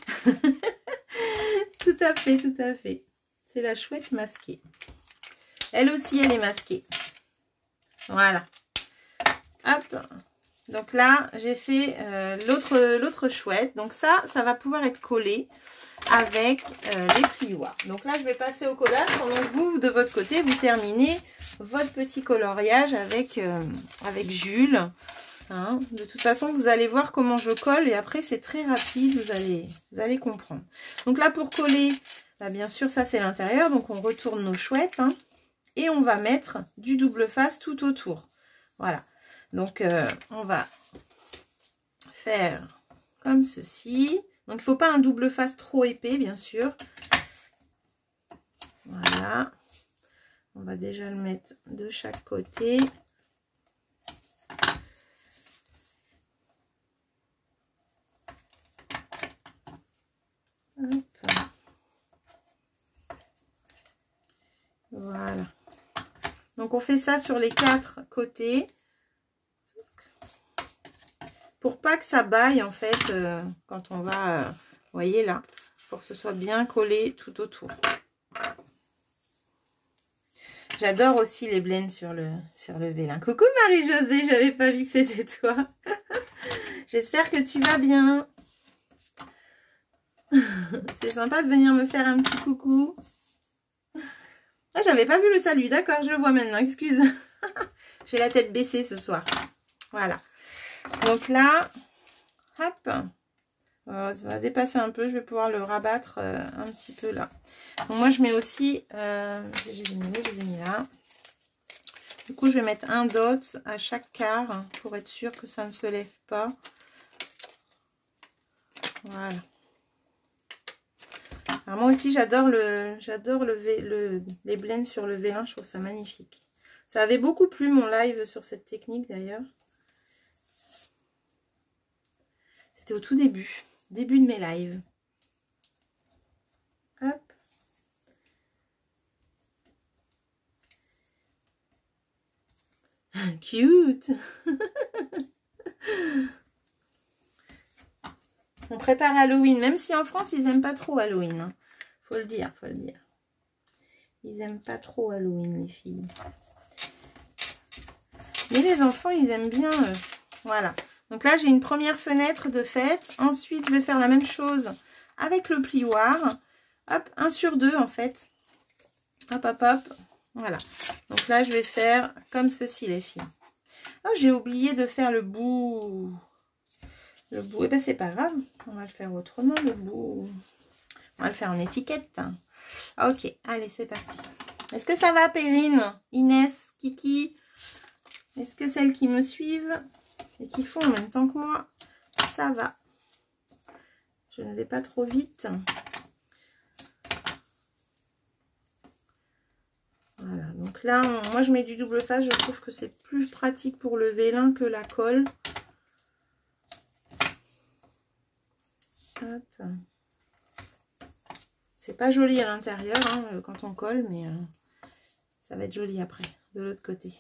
Tout à fait, tout à fait. C'est la chouette masquée. Elle aussi elle est masquée. Voilà. Hop. Donc là j'ai fait l'autre chouette. Donc ça va pouvoir être collé avec les plioirs. Donc là je vais passer au collage pendant que vous de votre côté vous terminez votre petit coloriage avec Jules, hein. De toute façon vous allez voir comment je colle et après c'est très rapide, vous allez comprendre. Donc là pour coller, bah, bien sûr ça c'est l'intérieur, donc on retourne nos chouettes, hein, et on va mettre du double face tout autour. Voilà, donc on va faire comme ceci. Donc, il ne faut pas un double face trop épais, bien sûr. Voilà. On va déjà le mettre de chaque côté. Hop. Voilà. Donc, on fait ça sur les 4 côtés. Pour pas que ça baille, en fait, quand on va, vous voyez là, pour que ce soit bien collé tout autour. J'adore aussi les blends sur le vélin. Coucou Marie-Josée, j'avais pas vu que c'était toi. J'espère que tu vas bien. C'est sympa de venir me faire un petit coucou. Ah, j'avais pas vu le salut, d'accord, je le vois maintenant, excuse. J'ai la tête baissée ce soir. Voilà. Donc là, hop, ça va dépasser un peu, je vais pouvoir le rabattre un petit peu là. Donc moi je mets aussi, je les ai mis là. Du coup je vais mettre un dot à chaque quart pour être sûr que ça ne se lève pas. Voilà. Alors moi aussi j'adore les blends sur le vélin, je trouve ça magnifique. Ça avait beaucoup plu mon live sur cette technique d'ailleurs. C'était au tout début de mes lives. Hop. Cute. On prépare Halloween, même si en France ils aiment pas trop Halloween, hein. Faut le dire, faut le dire. Ils aiment pas trop Halloween les filles. Mais les enfants ils aiment bien. Voilà. Donc là j'ai une première fenêtre de fête. Ensuite je vais faire la même chose avec le plioir. Hop, 1 sur 2 en fait. Hop, hop, hop. Voilà. Donc là, je vais faire comme ceci, les filles. Oh, j'ai oublié de faire le bout. Le bout, eh ben, c'est pas grave. On va le faire autrement, le bout. On va le faire en étiquette. Ok, allez, c'est parti. Est-ce que ça va, Perrine, Inès, Kiki? Est-ce que celles qui me suivent et qui font en même temps que moi, ça va? Je ne vais pas trop vite. Voilà, donc là, moi je mets du double face, je trouve que c'est plus pratique pour le vélin que la colle. Hop. C'est pas joli à l'intérieur hein, quand on colle, mais ça va être joli après. de l'autre côté.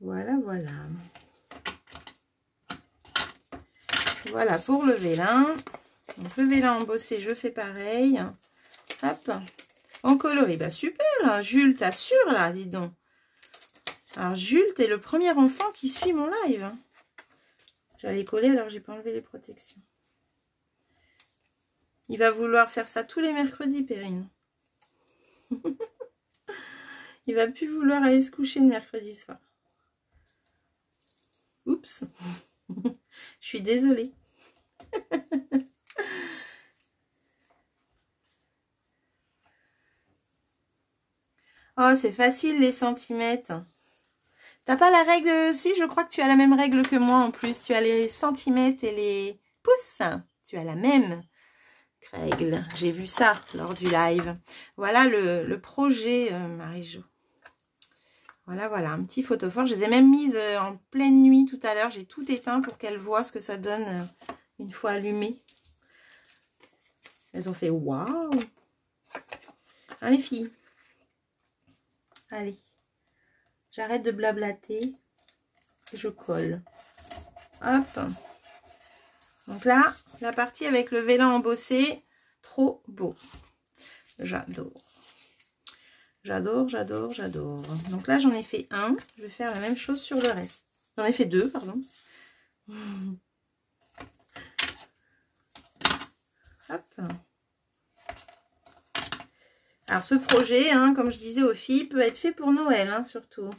Voilà, voilà. Voilà pour le vélin. Donc le vélin embossé, je fais pareil. Hop. En coloris. Bah super, Jules, t'assures là, dis donc. Alors Jules, t'es le premier enfant qui suit mon live. J'allais coller alors j'ai pas enlevé les protections. Il va vouloir faire ça tous les mercredis, Perrine. Il va plus vouloir aller se coucher le mercredi soir. Oups. Je suis désolée. Oh, c'est facile les centimètres. T'as pas la règle? Si, je crois que tu as la même règle que moi en plus. Tu as les centimètres et les pouces. Tu as la même règle. J'ai vu ça lors du live. Voilà le projet, Marie-Jo. Voilà, voilà, un petit photophore. Je les ai même mises en pleine nuit tout à l'heure. J'ai tout éteint pour qu'elles voient ce que ça donne une fois allumé. Elles ont fait waouh! Hein, les filles? Allez. J'arrête de blablater. Je colle. Hop. Donc là, la partie avec le vélin embossé, trop beau. J'adore. J'adore, j'adore, j'adore. Donc là, j'en ai fait un. Je vais faire la même chose sur le reste. J'en ai fait deux, pardon. Hop. Alors, ce projet, hein, comme je disais aux filles, peut être fait pour Noël, hein, surtout.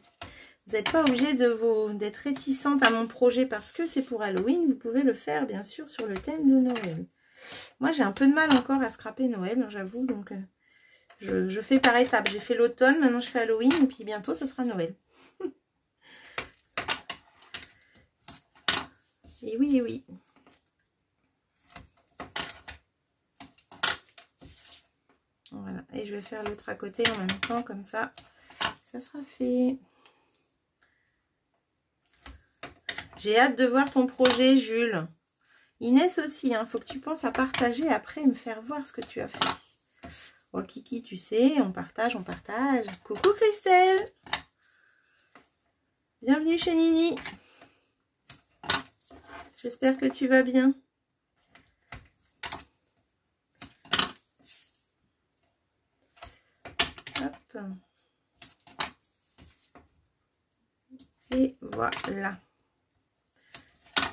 Vous n'êtes pas obligé d'être réticente à mon projet parce que c'est pour Halloween. Vous pouvez le faire, bien sûr, sur le thème de Noël. Moi, j'ai un peu de mal encore à scraper Noël, hein, j'avoue. Donc, je fais par étapes. J'ai fait l'automne, maintenant je fais Halloween. Et puis, bientôt, ce sera Noël. Et oui, et oui. Voilà. Et je vais faire l'autre à côté en même temps, comme ça. Ça sera fait. J'ai hâte de voir ton projet, Jules. Inès aussi, il faut que tu penses à partager après et me faire voir ce que tu as fait. Oh, Kiki, tu sais, on partage, on partage. Coucou Christelle. Bienvenue chez Nini. J'espère que tu vas bien. Hop. Et voilà.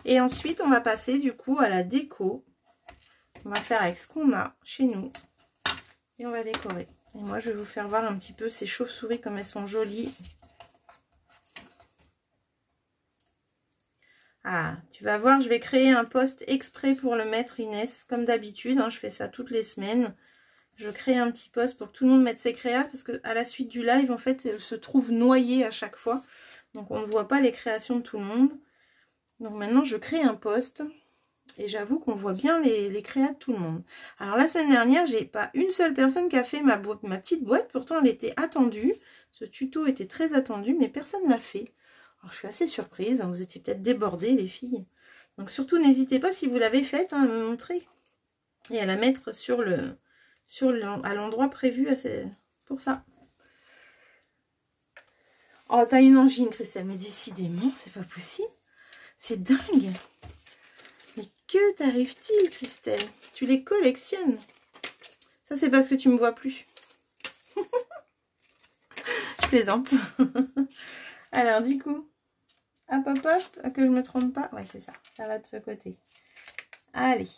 Et ensuite, on va passer du coup à la déco. On va faire avec ce qu'on a chez nous. Et on va décorer. Et moi, je vais vous faire voir un petit peu ces chauves-souris comme elles sont jolies. Ah, tu vas voir, je vais créer un post exprès pour le mettre, Inès. Comme d'habitude, hein, je fais ça toutes les semaines. Je crée un petit post pour que tout le monde mette ses créas. Parce qu'à la suite du live, en fait, elles se trouvent noyées à chaque fois. Donc, on ne voit pas les créations de tout le monde. Donc, maintenant, je crée un post. Et j'avoue qu'on voit bien les créas de tout le monde. Alors, la semaine dernière, j'ai pas une seule personne qui a fait ma petite boîte. Pourtant, elle était attendue. Ce tuto était très attendu, mais personne ne l'a fait. Alors, je suis assez surprise. Vous étiez peut-être débordées, les filles. Donc, surtout, n'hésitez pas, si vous l'avez faite, hein, à me montrer. Et à la mettre à l'endroit prévu pour ça. Oh, t'as une angine, Christelle. Mais décidément, c'est pas possible. C'est dingue. Mais que t'arrive-t-il, Christelle? Tu les collectionnes. Ça, c'est parce que tu me vois plus. Je plaisante. Alors, du coup, hop, hop, hop, que je me trompe pas. Ouais, c'est ça. Ça va de ce côté. Allez,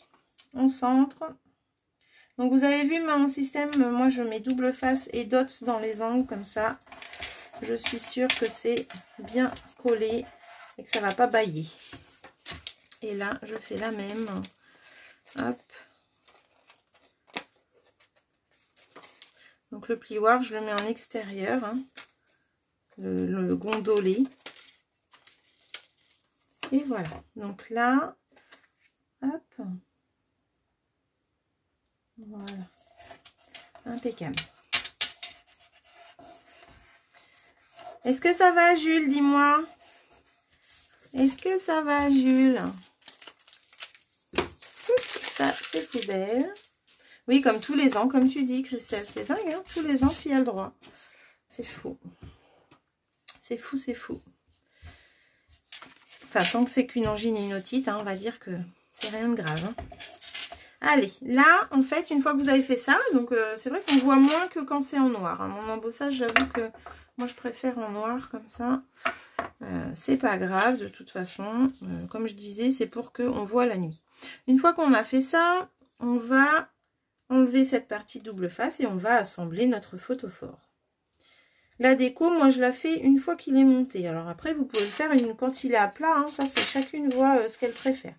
on centre. Donc, vous avez vu mon système. Moi, je mets double face et dots dans les angles, comme ça. Je suis sûre que c'est bien collé et que ça va pas bailler. Et là, je fais la même. Hop. Donc, le plioir, je le mets en extérieur. Hein, le gondolé. Et voilà. Donc là, hop. Voilà. Impeccable. Est-ce que ça va, Jules? Dis-moi. Est-ce que ça va, Jules? ça, c'est poubelle. Oui, comme tous les ans, comme tu dis, Christelle. C'est dingue, hein, tous les ans, tu y as le droit. C'est fou. C'est fou, c'est fou. Enfin, tant que c'est qu'une angine et une otite, hein, on va dire que c'est rien de grave. Hein. Allez, là, en fait, une fois que vous avez fait ça, donc c'est vrai qu'on voit moins que quand c'est en noir. Hein. Mon embossage, j'avoue que moi, je préfère en noir comme ça. C'est pas grave, de toute façon. Comme je disais, c'est pour qu'on voit la nuit. Une fois qu'on a fait ça, on va enlever cette partie double face et on va assembler notre photophore. La déco, moi, je la fais une fois qu'il est monté. Alors après, vous pouvez le faire quand il est à plat. Hein. Ça, c'est chacune voit ce qu'elle préfère.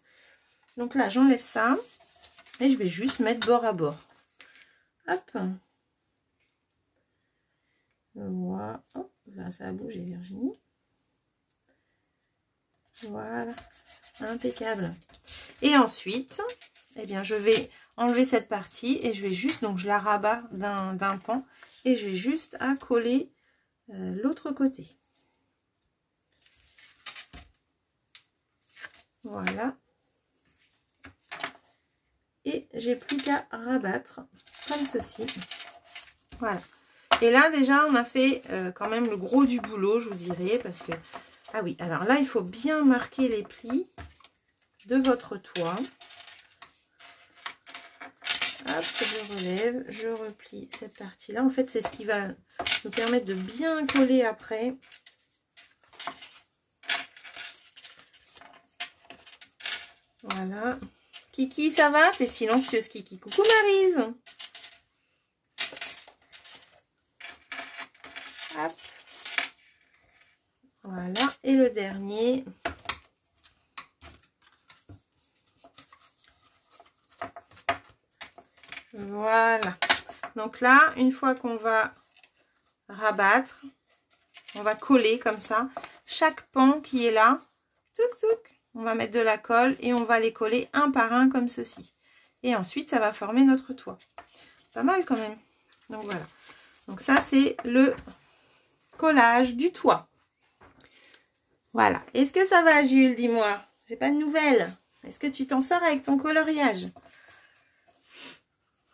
Donc là, j'enlève ça. Et je vais juste mettre bord à bord. Hop. Voilà. Oh, là, ça a bougé, Virginie. Voilà. Impeccable. Et ensuite, eh bien, je vais enlever cette partie et je vais juste, donc je la rabats d'un pan et je vais juste à coller l'autre côté. Voilà. Et j'ai plus qu'à rabattre comme ceci. Voilà. Et là, déjà, on a fait quand même le gros du boulot, je vous dirais, parce que... Ah oui, alors là, il faut bien marquer les plis de votre toit. Hop, je relève, je replie cette partie-là. En fait, c'est ce qui va nous permettre de bien coller après. Voilà. Kiki, ça va? T'es silencieuse, Kiki. Coucou, Maryse. Hop. Voilà. Et le dernier. Voilà. Donc là, une fois qu'on va rabattre, on va coller comme ça. Chaque pan qui est là, touc touc, on va mettre de la colle et on va les coller un par un comme ceci. Et ensuite, ça va former notre toit. Pas mal quand même. Donc voilà. Donc ça, c'est le collage du toit. Voilà. Est-ce que ça va, Jules? Dis-moi. J'ai pas de nouvelles. Est-ce que tu t'en sors avec ton coloriage?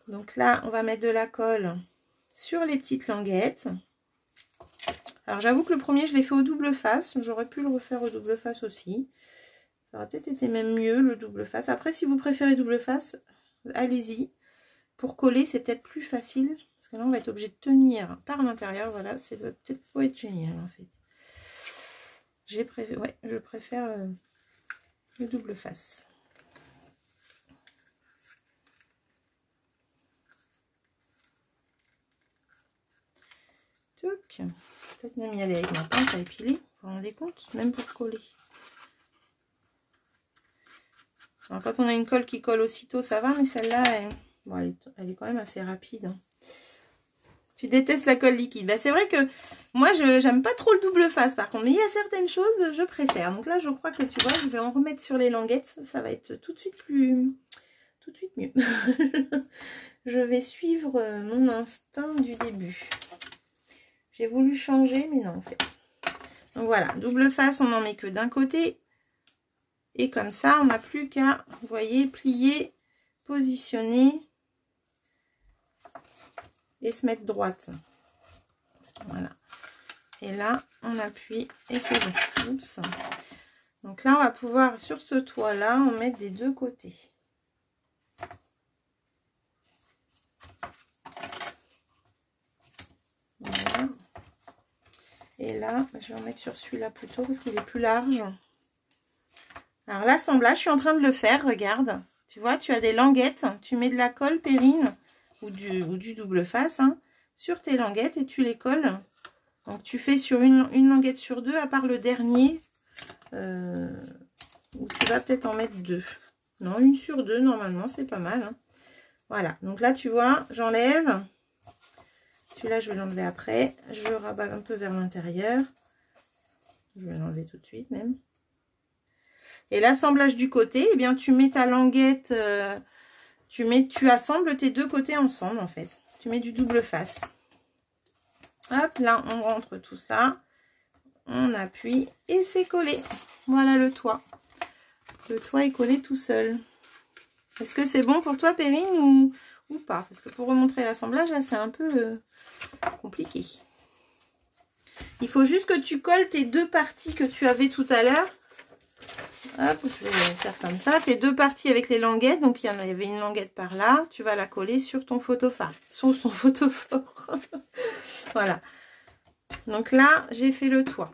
Donc là, on va mettre de la colle sur les petites languettes. Alors j'avoue que le premier, je l'ai fait au double face. J'aurais pu le refaire au double face aussi. Ça aurait peut-être été même mieux le double face. Après, si vous préférez double face, allez-y. Pour coller, c'est peut-être plus facile. Parce que là, on va être obligé de tenir par l'intérieur. Voilà, c'est peut-être pas être génial en fait. Ouais, je préfère le double face. Peut-être même y aller avec ma pince à épiler, vous vous rendez compte, même pour coller. Alors, quand on a une colle qui colle aussitôt, ça va, mais celle-là, bon, elle est quand même assez rapide. Hein. Tu détestes la colle liquide. Bah, c'est vrai que moi, j'aime pas trop le double face, par contre, mais il y a certaines choses, je préfère. Donc là, je crois que tu vois, je vais en remettre sur les languettes, ça va être tout de suite mieux. Je vais suivre mon instinct du début. J'ai voulu changer, mais non, en fait. Donc voilà, double face, on n'en met que d'un côté. Et comme ça, on n'a plus qu'à, vous voyez, plier, positionner et se mettre droite. Voilà. Et là, on appuie et c'est bon. Oups. Donc là, on va pouvoir, sur ce toit-là, en mettre des deux côtés. Voilà. Et là, je vais en mettre sur celui-là plutôt parce qu'il est plus large. Alors l'assemblage, je suis en train de le faire, regarde. Tu vois, tu as des languettes, tu mets de la colle Perrine ou du double face hein, sur tes languettes et tu les colles. Donc tu fais sur une languette sur deux, à part le dernier, où tu vas peut-être en mettre deux. Non, une sur deux, normalement, c'est pas mal. Hein. Voilà, donc là, tu vois, j'enlève. Celui-là, je vais l'enlever après. Je rabats un peu vers l'intérieur. Je vais l'enlever tout de suite même. Et l'assemblage du côté, eh bien, tu mets ta languette, tu assembles tes deux côtés ensemble, en fait. Tu mets du double face. Hop, là, on rentre tout ça. On appuie et c'est collé. Voilà le toit. Le toit est collé tout seul. Est-ce que c'est bon pour toi, Perrine, ou pas? Parce que pour remontrer l'assemblage, là, c'est un peu compliqué. Il faut juste que tu colles tes deux parties que tu avais tout à l'heure. Hop, je vais faire comme ça. Tes deux parties avec les languettes. Donc, il y avait une languette par là. Tu vas la coller sur ton photophare. Sur ton photophore. Voilà. Donc là, j'ai fait le toit.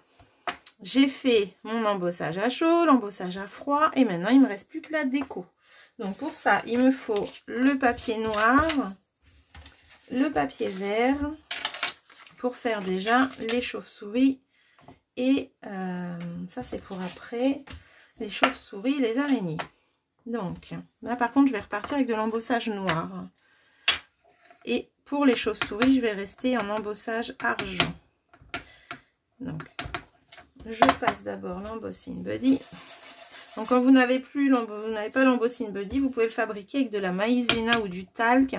J'ai fait mon embossage à chaud, l'embossage à froid. Et maintenant, il ne me reste plus que la déco. Donc, pour ça, il me faut le papier noir, le papier vert, pour faire déjà les chauves-souris. Et ça, c'est pour après, les chauves-souris, les araignées. Donc, là, par contre, je vais repartir avec de l'embossage noir. Et pour les chauves-souris, je vais rester en embossage argent. Donc, je passe d'abord l'embossing buddy. Donc, quand vous n'avez pas l'embossing buddy, vous pouvez le fabriquer avec de la maïzena ou du talc.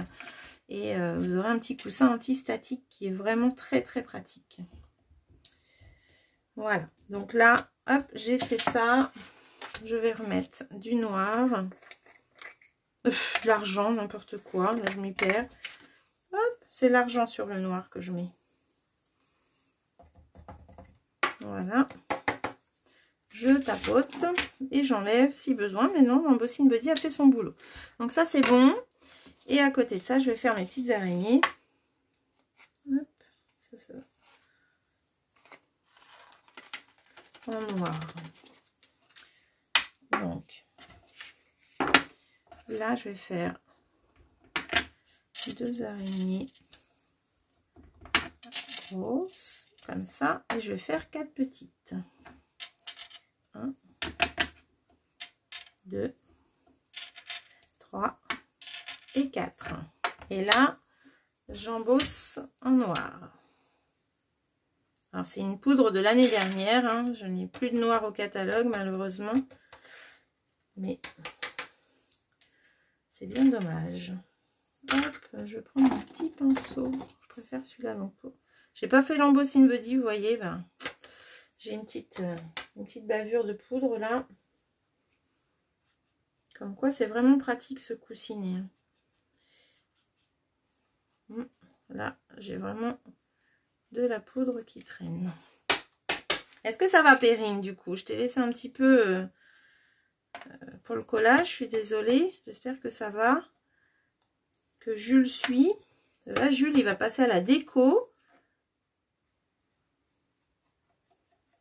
Et vous aurez un petit coussin anti-statique qui est vraiment très, très pratique. Voilà. Donc là, hop, j'ai fait ça. Je vais remettre du noir. De l'argent, n'importe quoi. Là, je m'y perds. Hop, c'est l'argent sur le noir que je mets. Voilà. Je tapote et j'enlève si besoin. Mais non, l'embossing buddy a fait son boulot. Donc ça, c'est bon. Et à côté de ça, je vais faire mes petites araignées. Hop, ça va. En noir. Donc, là, je vais faire 2 araignées grosses, comme ça. Et je vais faire 4 petites. 1, 2, 3 et 4. Et là, j'embosse en noir. Alors, c'est une poudre de l'année dernière. Hein. Je n'ai plus de noir au catalogue, malheureusement. Mais c'est bien dommage. Hop, je vais prendre un petit pinceau. Je préfère celui-là. J'ai pas fait l'embossing buddy, vous voyez. Ben, j'ai une petite bavure de poudre là. Comme quoi, c'est vraiment pratique ce coussinet. Là, j'ai vraiment de la poudre qui traîne. Est-ce que ça va, Perrine, du coup? Je t'ai laissé un petit peu pour le collage. Je suis désolée. J'espère que ça va. Que Jules suit. Là, Jules, il va passer à la déco.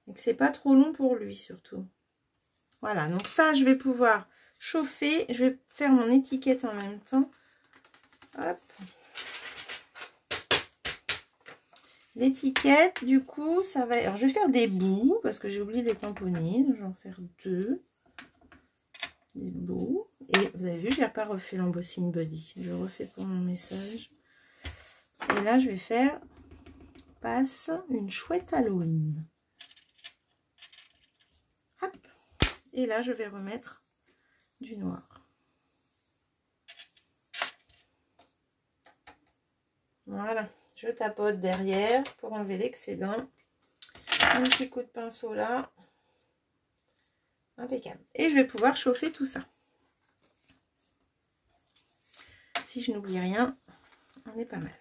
Et que c'est pas trop long pour lui, surtout. Voilà, donc ça, je vais pouvoir chauffer. Je vais faire mon étiquette en même temps. Hop. L'étiquette, du coup, ça va... Alors, je vais faire des bouts, parce que j'ai oublié de les tamponner. Donc, je vais en faire 2. Des bouts. Et vous avez vu, je n'ai pas refait l'embossing buddy. Je refais pour mon message. Et là, je vais faire passe une chouette Halloween. Hop. Et là, je vais remettre du noir. Voilà. Je tapote derrière pour enlever l'excédent. Un petit coup de pinceau là. Impeccable. Et je vais pouvoir chauffer tout ça. Si je n'oublie rien, on est pas mal.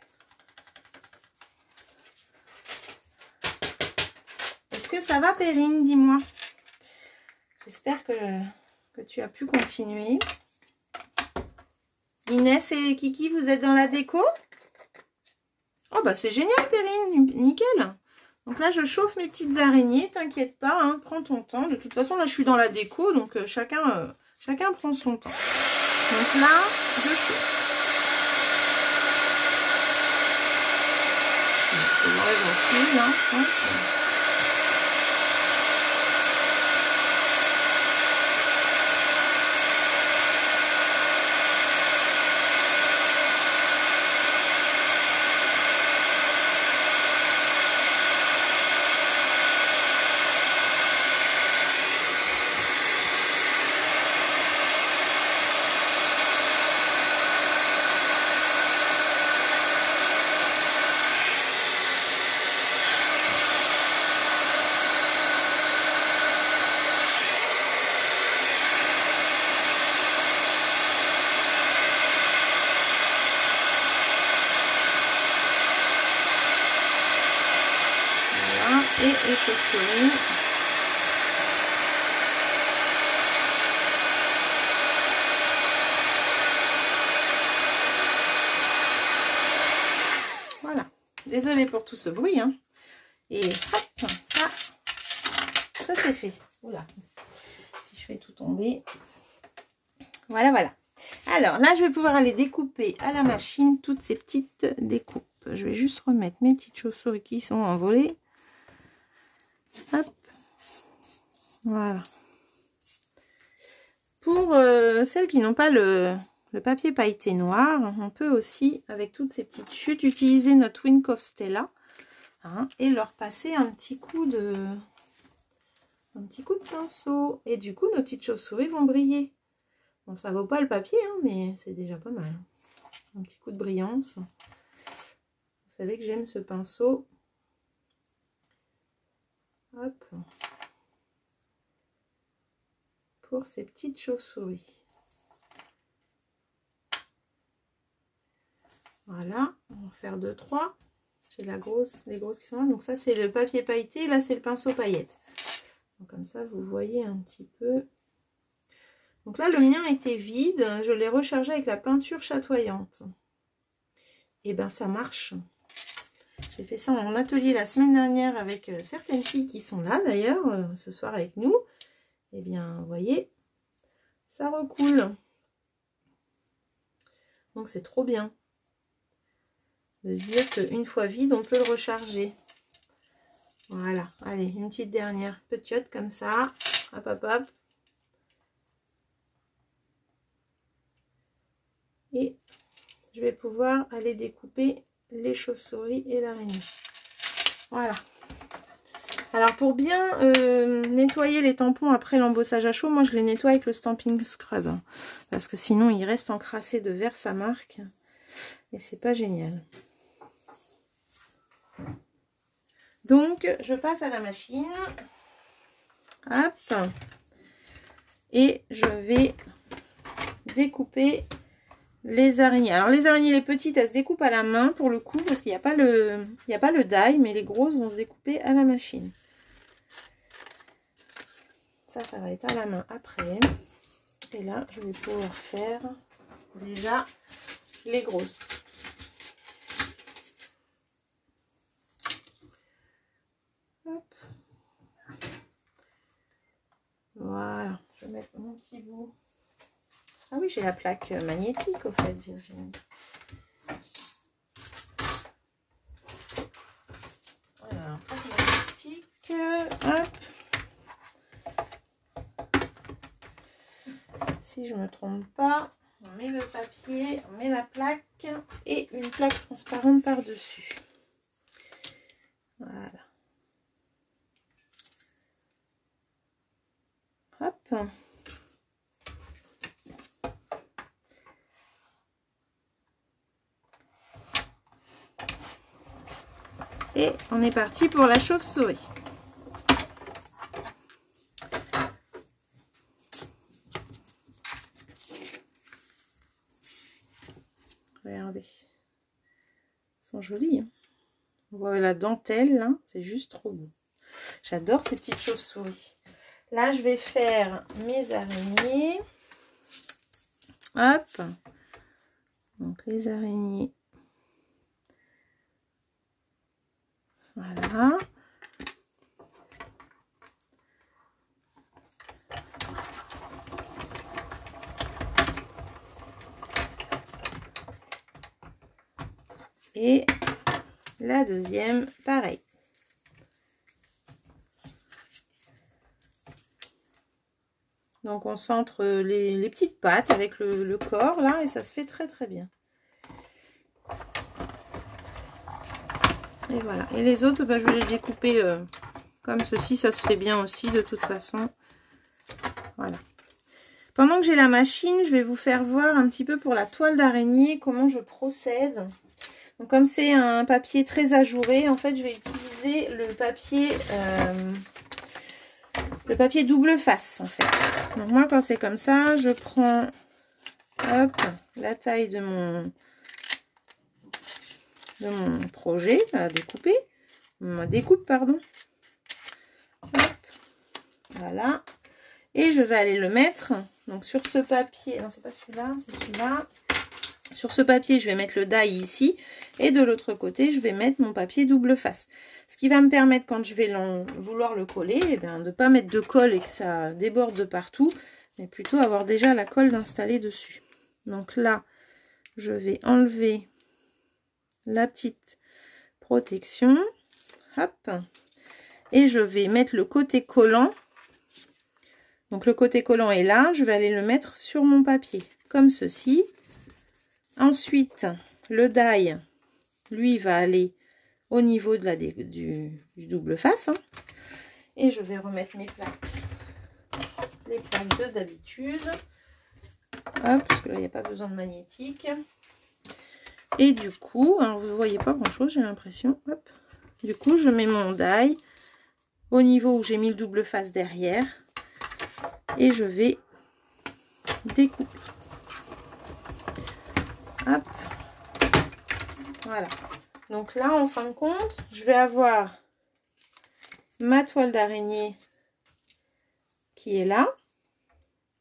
Est-ce que ça va, Perrine? Dis-moi. J'espère que tu as pu continuer. Inès et Kiki, vous êtes dans la déco? Oh bah c'est génial, Perrine, nickel. Donc là, je chauffe mes petites araignées, t'inquiète pas, hein, prends ton temps. De toute façon, là, je suis dans la déco, donc chacun prend son temps. Donc là, je chauffe. C'est vraiment gentil, hein. et chauve-souris. Voilà. Désolée pour tout ce bruit, hein. Et hop, ça c'est fait. Oula. Si je fais tout tomber. Voilà, voilà. Alors là, je vais pouvoir aller découper à la machine toutes ces petites découpes. Je vais juste remettre mes petites chauves-souris qui sont envolées. Hop. Voilà. Pour celles qui n'ont pas le papier pailleté noir, on peut aussi, avec toutes ces petites chutes, utiliser notre Wink of Stella, hein, et leur passer un petit coup de pinceau. Et du coup, nos petites chauves-souris vont briller. Bon, ça vaut pas le papier, hein, mais c'est déjà pas mal. Un petit coup de brillance. Vous savez que j'aime ce pinceau. Hop. Pour ces petites chauves-souris. Voilà, on va en faire 2-3. J'ai les grosses qui sont là. Donc ça, c'est le papier pailleté. Là, c'est le pinceau paillette. Donc, comme ça, vous voyez un petit peu. Donc là, le mien était vide. Je l'ai rechargé avec la peinture chatoyante. Et ben, ça marche. J'ai fait ça en atelier la semaine dernière avec certaines filles qui sont là, d'ailleurs, ce soir avec nous. Et bien, vous voyez, ça recoule. Donc, c'est trop bien de se dire qu'une fois vide, on peut le recharger. Voilà. Allez, une petite dernière petite comme ça. Hop, hop, hop. Et je vais pouvoir aller découper les chauves-souris et l'araignée. Voilà. Alors pour bien nettoyer les tampons après l'embossage à chaud, moi je les nettoie avec le Stamping Scrub. Parce que sinon ils restent encrassés de Versamark. Et c'est pas génial. Donc je passe à la machine. Hop. Et je vais découper les araignées. Alors les araignées, les petites, elles se découpent à la main pour le coup, parce qu'il n'y a pas le die, mais les grosses vont se découper à la machine. Ça va être à la main après. Et là, je vais pouvoir faire déjà les grosses. Hop. Voilà, je vais mettre mon petit bout. Ah oui, j'ai la plaque magnétique au fait, Virginie. Voilà, plaque magnétique. Hop. Si je ne me trompe pas, on met le papier, on met la plaque et une plaque transparente par-dessus. Voilà. Hop. Et on est parti pour la chauve-souris. Regardez. Ils sont jolis. Hein. On voit la dentelle, là. C'est juste trop beau. J'adore ces petites chauves-souris. Là, je vais faire mes araignées. Hop. Donc, les araignées. Voilà. Et la deuxième, pareil. Donc on centre les petites pattes avec le corps là et ça se fait très très bien. Et voilà. Et les autres, bah, je vais les découper comme ceci, ça se fait bien aussi de toute façon. Voilà. Pendant que j'ai la machine, je vais vous faire voir un petit peu pour la toile d'araignée comment je procède. Donc comme c'est un papier très ajouré, en fait je vais utiliser le papier double face en fait. Donc moi quand c'est comme ça, je prends hop, la taille de mon projet à découper, ma découpe pardon. Hop, voilà. Et je vais aller le mettre donc sur ce papier. Non, c'est pas celui-là, c'est celui-là. Sur ce papier, je vais mettre le die ici. Et de l'autre côté, je vais mettre mon papier double face. Ce qui va me permettre, quand je vais vouloir le coller, eh bien, de ne pas mettre de colle et que ça déborde de partout, mais plutôt avoir déjà la colle installée dessus. Donc là, je vais enlever la petite protection. Hop. Et je vais mettre le côté collant. Donc le côté collant est là, je vais aller le mettre sur mon papier, comme ceci. Ensuite, le die, lui, va aller au niveau de du double face. Hein. Et je vais remettre mes plaques, les plaques de d'habitude. Hop, parce que là, il n'y a pas besoin de magnétique. Et du coup, alors vous ne voyez pas grand-chose, j'ai l'impression. Hop. Du coup, je mets mon die au niveau où j'ai mis le double face derrière. Et je vais découper. Hop. Voilà. Donc là, en fin de compte, je vais avoir ma toile d'araignée qui est là.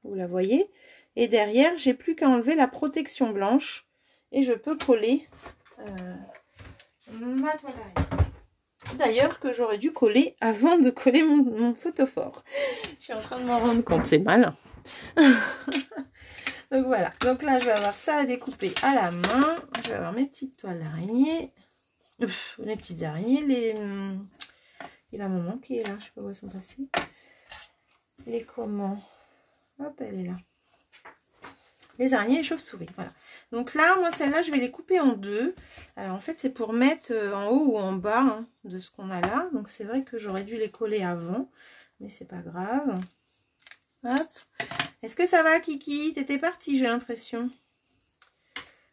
Vous la voyez. Et derrière, j'ai plus qu'à enlever la protection blanche. Et je peux coller ma toile d'araignée. D'ailleurs, que j'aurais dû coller avant de coller mon photophore. Je suis en train de m'en rendre compte, c'est mal. Donc voilà. Donc là, je vais avoir ça à découper à la main. Je vais avoir mes petites toiles d'araignée. Les petites araignées, il y a la maman qui est là, je sais pas où elles sont passées. Les comment? Hop, elle est là. Les araignées et chauves-souris, voilà. Donc là, moi, celles-là, je vais les couper en deux. Alors, en fait, c'est pour mettre en haut ou en bas hein, de ce qu'on a là. Donc, c'est vrai que j'aurais dû les coller avant, mais c'est pas grave. Hop. Est-ce que ça va, Kiki? T'étais partie, j'ai l'impression.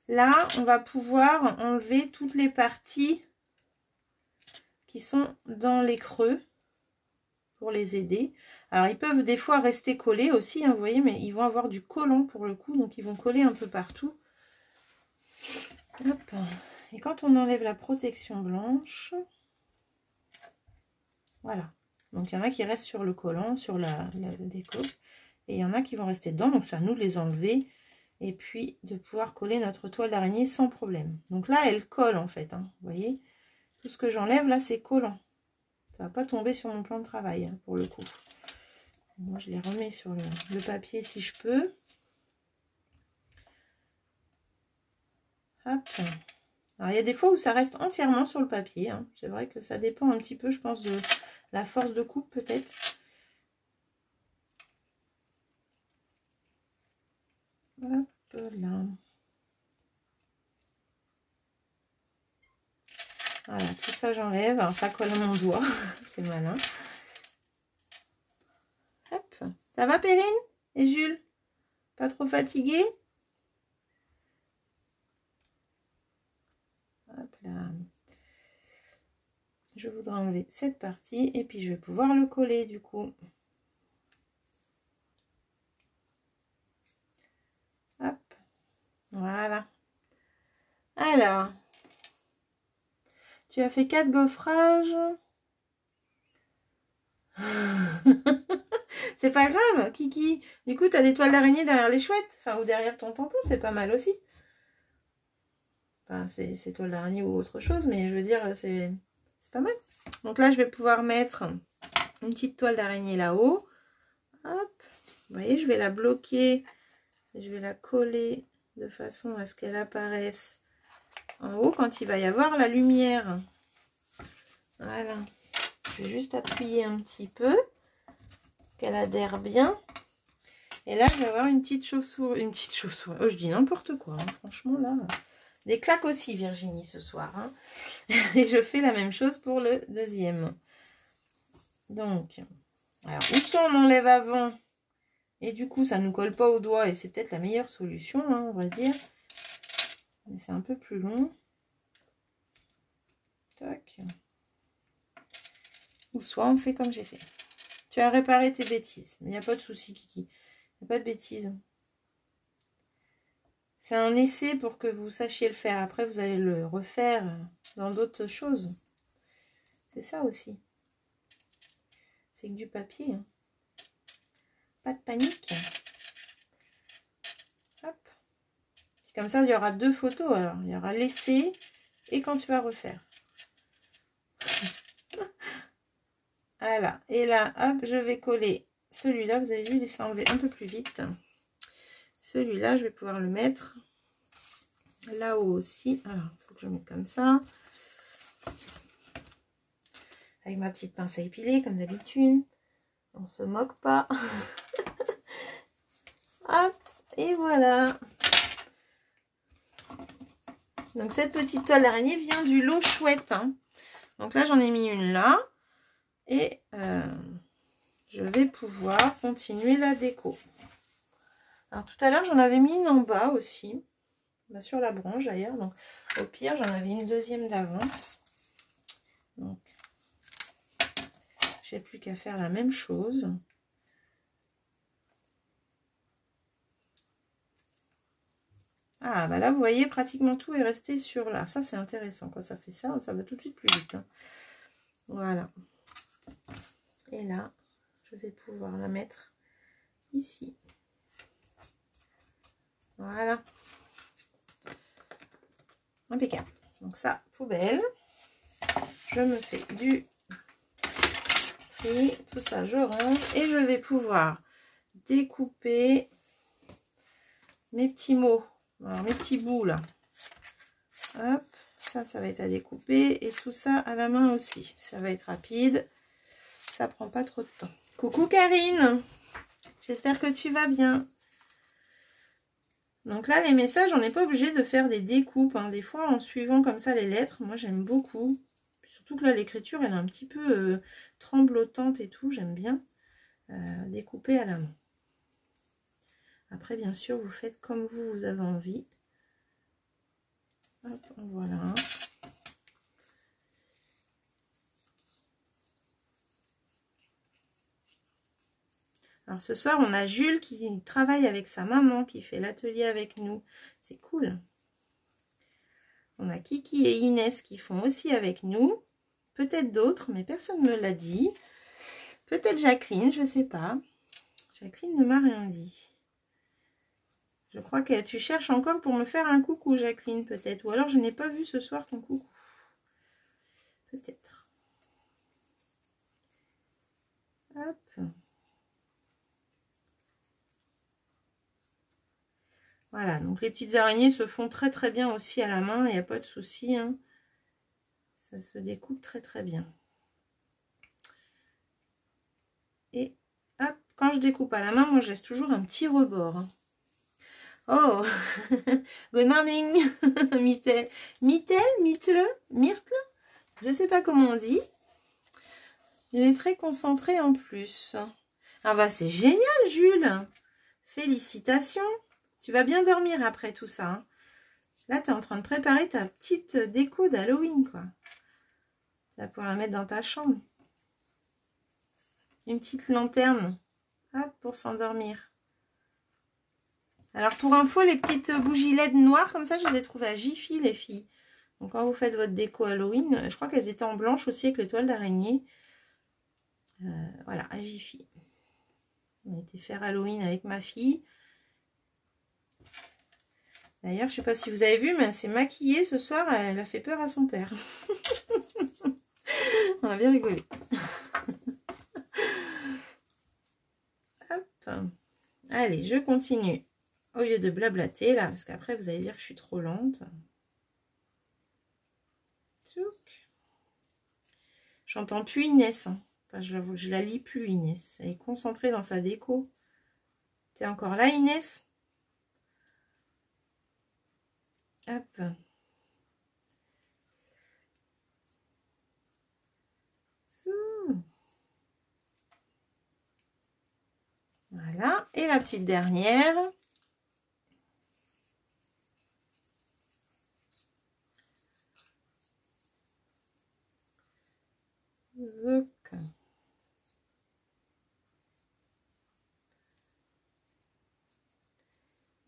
Là, on va pouvoir enlever toutes les parties qui sont dans les creux pour les aider. Alors, ils peuvent des fois rester collés aussi, hein, vous voyez, mais ils vont avoir du collant pour le coup, donc ils vont coller un peu partout. Hop. Et quand on enlève la protection blanche, voilà. Donc, il y en a qui restent sur le collant, sur la déco, et il y en a qui vont rester dedans, donc c'est à nous de les enlever, et puis de pouvoir coller notre toile d'araignée sans problème. Donc là, elle colle en fait, hein, vous voyez. Tout ce que j'enlève là, c'est collant. Ça va pas tomber sur mon plan de travail, hein, pour le coup. Moi, je les remets sur le papier si je peux. Hop. Alors, il y a des fois où ça reste entièrement sur le papier. Hein. C'est vrai que ça dépend un petit peu, je pense, de la force de coupe, peut-être. Hop là. Voilà, tout ça j'enlève. Alors ça colle à mon doigt, c'est malin. Hop. Ça va Perrine et Jules? Pas trop fatigué? Hop là. Je voudrais enlever cette partie et puis je vais pouvoir le coller du coup. Hop. Voilà. Alors. Tu as fait 4 gaufrages. C'est pas grave, Kiki. Du coup, tu as des toiles d'araignée derrière les chouettes. Enfin, ou derrière ton tampon, c'est pas mal aussi. Enfin, c'est toile d'araignée ou autre chose, mais je veux dire, c'est pas mal. Donc là, je vais pouvoir mettre une petite toile d'araignée là-haut. Hop. Vous voyez, je vais la bloquer. Et je vais la coller de façon à ce qu'elle apparaisse en haut quand il va y avoir la lumière. Voilà. Je vais juste appuyer un petit peu, qu'elle adhère bien. Et là, je vais avoir une petite chauve-souris. Une petite chauve-souris. Oh, je dis n'importe quoi. Hein. Franchement, là. Des claques aussi, Virginie, ce soir. Hein. Et je fais la même chose pour le deuxième. Donc, alors, ou soit on enlève avant. Et du coup, ça ne nous colle pas au doigt. Et c'est peut-être la meilleure solution, hein, on va dire. Mais c'est un peu plus long. Tac. Ou soit on fait comme j'ai fait. Tu as réparé tes bêtises. Mais il n'y a pas de souci, Kiki. Il n'y a pas de bêtises. C'est un essai pour que vous sachiez le faire. Après, vous allez le refaire dans d'autres choses. C'est ça aussi. C'est que du papier. Hein. Pas de panique. Hop. Comme ça, il y aura 2 photos. Alors, il y aura l'essai et quand tu vas refaire. Voilà. Et là, hop, je vais coller celui-là. Vous avez vu, il s'est enlevé un peu plus vite. Celui-là, je vais pouvoir le mettre là-haut aussi. Alors, il faut que je mette comme ça. Avec ma petite pince à épiler, comme d'habitude. On se moque pas. Hop, et voilà. Donc, cette petite toile d'araignée vient du lot chouette. Hein. Donc là, j'en ai mis une là. Et je vais pouvoir continuer la déco. Alors, tout à l'heure, j'en avais mis une en bas aussi. Bah, sur la branche d'ailleurs. Donc, au pire, j'en avais une deuxième d'avance. Donc, j'ai plus qu'à faire la même chose. Ah, bah là, vous voyez, pratiquement tout est resté sur là. Ça, c'est intéressant. Quand ça fait ça, ça va tout de suite plus vite. Hein. Voilà. Et là, je vais pouvoir la mettre ici. Voilà. Impeccable. Donc ça, poubelle. Je me fais du tri. Tout ça, je range. Et je vais pouvoir découper mes petits mots. Alors, mes petits bouts là. Hop. Ça va être à découper. Et tout ça à la main aussi. Ça va être rapide. Ça prend pas trop de temps. Coucou Karine. J'espère que tu vas bien. Donc là, les messages, on n'est pas obligé de faire des découpes. Hein. Des fois, en suivant comme ça les lettres, moi j'aime beaucoup. Surtout que là, l'écriture, elle est un petit peu tremblotante et tout. J'aime bien découper à la main. Après, bien sûr, vous faites comme vous avez envie. Hop, voilà. Alors ce soir, on a Jules qui travaille avec sa maman, qui fait l'atelier avec nous. C'est cool. On a Kiki et Inès qui font aussi avec nous. Peut-être d'autres, mais personne ne me l'a dit. Peut-être Jacqueline, je ne sais pas. Jacqueline ne m'a rien dit. Je crois que tu cherches encore pour me faire un coucou, Jacqueline, peut-être. Ou alors je n'ai pas vu ce soir ton coucou. Peut-être. Hop. Voilà, donc les petites araignées se font très très bien aussi à la main, il n'y a pas de souci. Hein. Ça se découpe très très bien. Et hop, quand je découpe à la main, moi je laisse toujours un petit rebord. Hein. Oh, good morning, Myrtle, Myrtle, je ne sais pas comment on dit. Il est très concentré en plus. Ah bah c'est génial, Jules. Félicitations. Tu vas bien dormir après tout ça. Hein. Là, tu es en train de préparer ta petite déco d'Halloween, quoi. Tu vas pouvoir la mettre dans ta chambre. Une petite lanterne. Hop, pour s'endormir. Alors, pour info, les petites bougies LED noires, comme ça, je les ai trouvées à Jiffy, les filles. Donc, quand vous faites votre déco Halloween, je crois qu'elles étaient en blanche aussi avec les toiles d'araignée. Voilà, à Jiffy. On a été faire Halloween avec ma fille. D'ailleurs, je ne sais pas si vous avez vu, mais elle s'est maquillée ce soir. Elle a fait peur à son père. On a bien rigolé. Hop. Allez, je continue. Au lieu de blablater, là, parce qu'après, vous allez dire que je suis trop lente. J'entends plus Inès. Hein. Enfin, je la lis plus, Inès. Elle est concentrée dans sa déco. T'es encore là, Inès? Hop. Voilà. Et la petite dernière. Zouk.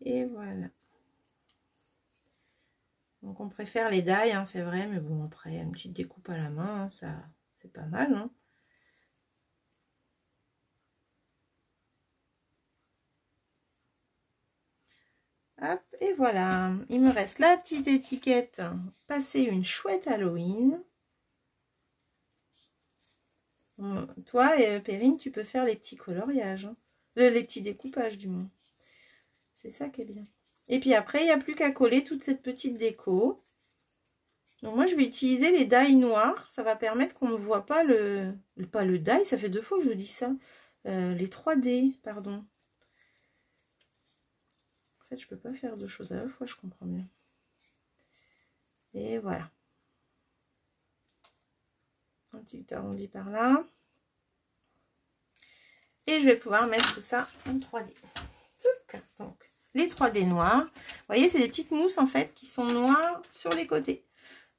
Et voilà. Donc on préfère les die, hein, c'est vrai, mais bon, après, une petite découpe à la main, hein, ça, c'est pas mal. Hein. Hop, et voilà. Il me reste la petite étiquette. Passer une chouette Halloween. Toi, Perrine, tu peux faire les petits coloriages. Hein. Les petits découpages, du moins. C'est ça qui est bien. Et puis après, il n'y a plus qu'à coller toute cette petite déco. Donc moi, je vais utiliser les die noirs. Ça va permettre qu'on ne voit pas pas le die, ça fait 2 fois que je vous dis ça. Les 3D, pardon. En fait, je peux pas faire 2 choses à la fois, je comprends bien. Et voilà. Un petit arrondi par là. Et je vais pouvoir mettre tout ça en 3D. Donc, les 3D noirs. Vous voyez, c'est des petites mousses en fait qui sont noires sur les côtés.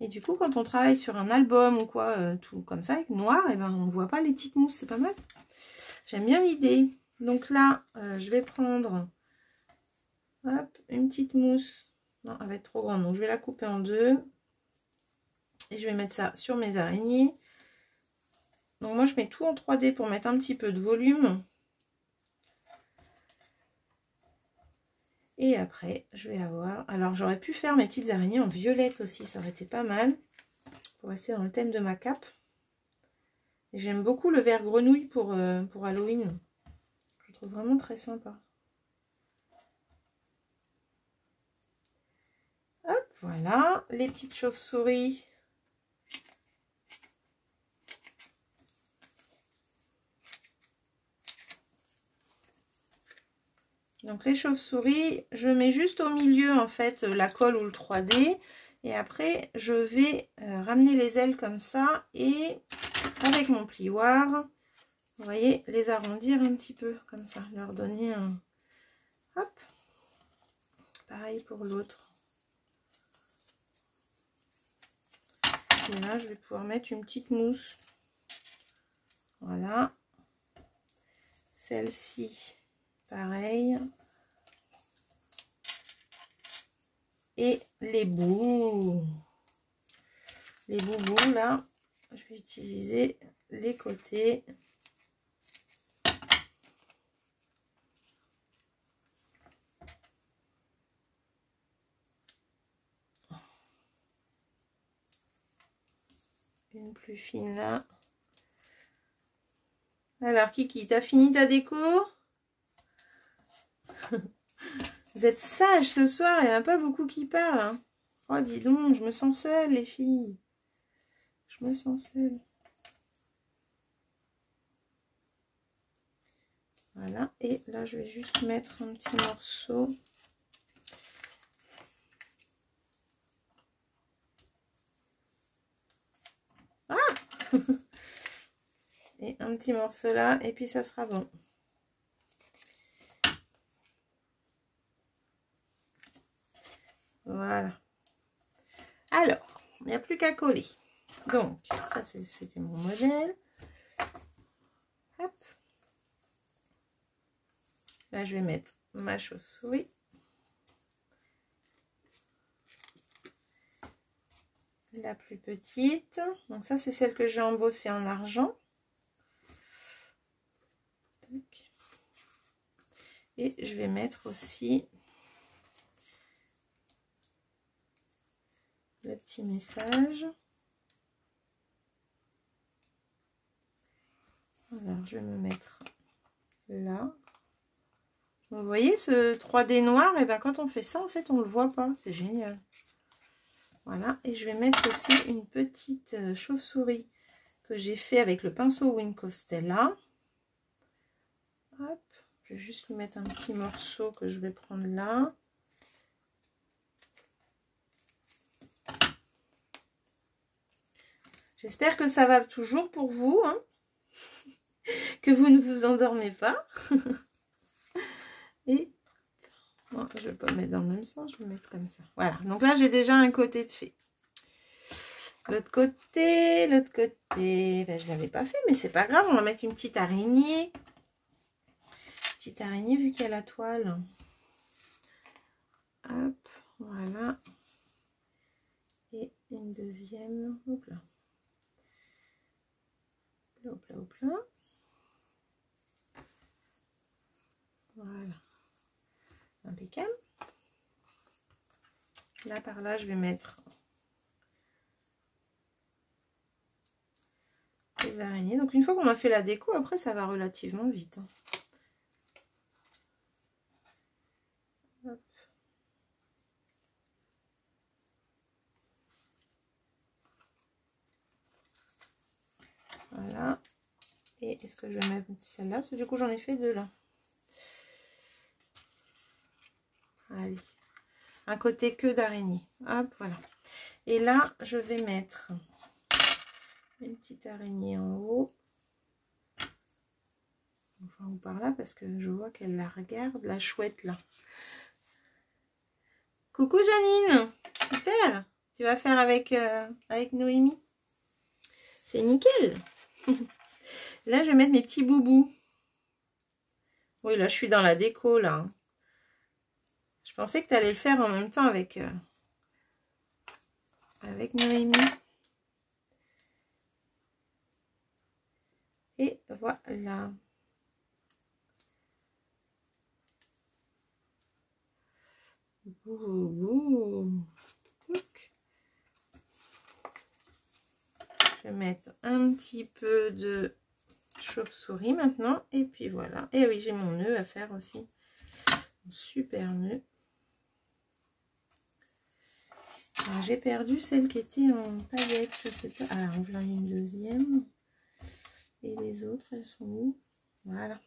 Et du coup, quand on travaille sur un album ou quoi, tout comme ça, avec noir, et ben, on ne voit pas les petites mousses. C'est pas mal. J'aime bien l'idée. Donc là, je vais prendre hop, une petite mousse. Non, elle va être trop grande. Donc, je vais la couper en 2. Et je vais mettre ça sur mes araignées. Donc, moi, je mets tout en 3D pour mettre un petit peu de volume. Et après, je vais avoir... Alors, j'aurais pu faire mes petites araignées en violette aussi. Ça aurait été pas mal. Pour rester dans le thème de ma cape. Et j'aime beaucoup le vert grenouille pour Halloween. Je le trouve vraiment très sympa. Hop, voilà. Les petites chauves-souris. Donc les chauves-souris, je mets juste au milieu en fait la colle ou le 3D. Et après, je vais ramener les ailes comme ça. Et avec mon plioir, vous voyez, les arrondir un petit peu comme ça. Leur donner un... Hop. Pareil pour l'autre. Et là, je vais pouvoir mettre une petite mousse. Voilà. Celle-ci, pareil. Et les bouts. Les boubous, là, je vais utiliser les côtés. Une plus fine là. Alors Kiki, t'as fini ta déco? Vous êtes sages ce soir, il n'y en a pas beaucoup qui parlent. Hein. Oh dis donc, je me sens seule les filles. Je me sens seule. Voilà, et là je vais juste mettre un petit morceau. Ah et un petit morceau là, et puis ça sera bon. Voilà. Alors, il n'y a plus qu'à coller. Donc, ça c'était mon modèle. Hop. Là, je vais mettre ma chauve-souris. La plus petite. Donc ça, c'est celle que j'ai embossée en argent. Et je vais mettre aussi le petit message. Alors, je vais me mettre là. Vous voyez ce 3D noir, et bien quand on fait ça, en fait, on le voit pas. C'est génial. Voilà, et je vais mettre aussi une petite chauve-souris que j'ai fait avec le pinceau Wink of Stella. Hop, je vais juste lui mettre un petit morceau que je vais prendre là. J'espère que ça va toujours pour vous, hein, que vous ne vous endormez pas. Et bon, je ne vais pas le mettre dans le même sens, je vais le mettre comme ça. Voilà, donc là j'ai déjà un côté de fait. L'autre côté, ben, je ne l'avais pas fait, mais c'est pas grave, on va mettre une petite araignée. Petite araignée vu qu'il y a la toile. Hop, voilà. Et une deuxième, hop là. Hop là, hop là. Voilà. Impeccable. Là, par là, je vais mettre les araignées. Donc, une fois qu'on a fait la déco, après, ça va relativement vite. Hein. Hop. Voilà. Et est-ce que je vais mettre celle-là? Parce que du coup, j'en ai fait deux là. Allez. Un côté que d'araignée. Hop, voilà. Et là, je vais mettre une petite araignée en haut. Enfin, ou par là, parce que je vois qu'elle la regarde, la chouette là. Coucou Janine! Super! Tu vas faire avec, avec Noémie. C'est nickel! Là, je vais mettre mes petits boubous. Oui, là, je suis dans la déco, là. Je pensais que tu allais le faire en même temps avec, avec Noémie. Et voilà. Boubou. Je vais mettre un petit peu de chauve-souris maintenant. Et puis voilà. Et oui, j'ai mon nœud à faire aussi. Un super nœud. J'ai perdu celle qui était en paillettes. Je sais pas. Alors, on voilà une deuxième. Et les autres, elles sont où? Voilà.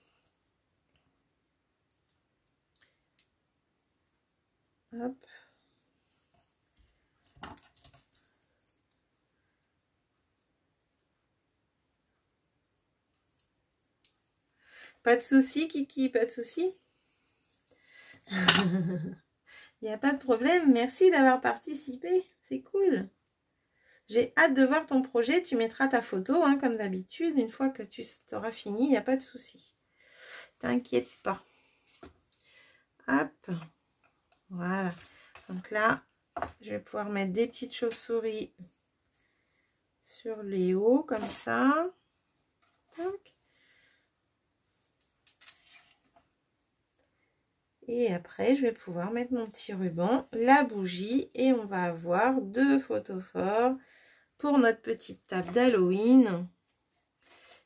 Hop. Pas de souci, Kiki, pas de souci. Il n'y a pas de problème. Merci d'avoir participé. C'est cool. J'ai hâte de voir ton projet. Tu mettras ta photo, hein, comme d'habitude. Une fois que tu auras fini, il n'y a pas de souci. T'inquiète pas. Hop. Voilà. Donc là, je vais pouvoir mettre des petites chauves-souris sur les hauts, comme ça. Tac. Et après, je vais pouvoir mettre mon petit ruban, la bougie, et on va avoir deux photophores pour notre petite table d'Halloween.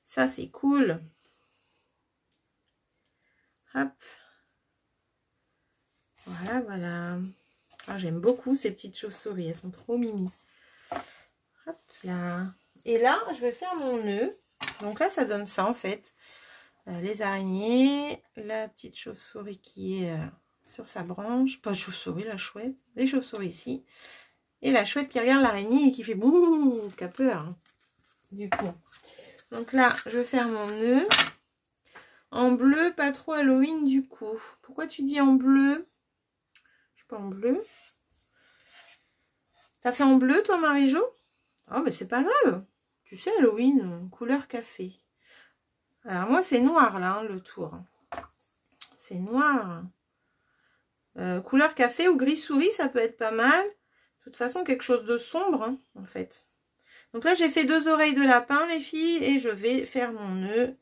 Ça, c'est cool. Hop. Voilà, voilà. Ah, j'aime beaucoup ces petites chauves-souris. Elles sont trop mimi. Hop là. Et là, je vais faire mon nœud. Donc là, ça donne ça, en fait. Les araignées, la petite chauve-souris qui est sur sa branche. Pas de chauve-souris, la chouette. Les chauves-souris ici. Et la chouette qui regarde l'araignée et qui fait bouh, qui a peur. Hein, du coup. Donc là, je vais faire mon nœud. En bleu, pas trop Halloween du coup. Pourquoi tu dis en bleu? Je suis pas en bleu. T'as fait en bleu, toi, Marie-Jo? Ah, mais c'est pas grave. Tu sais, Halloween, couleur café. Alors, moi, c'est noir, là, hein, le tour. C'est noir. Couleur café ou gris souris, ça peut être pas mal. De toute façon, quelque chose de sombre, hein, en fait. Donc là, j'ai fait 2 oreilles de lapin, les filles, et je vais faire mon nœud.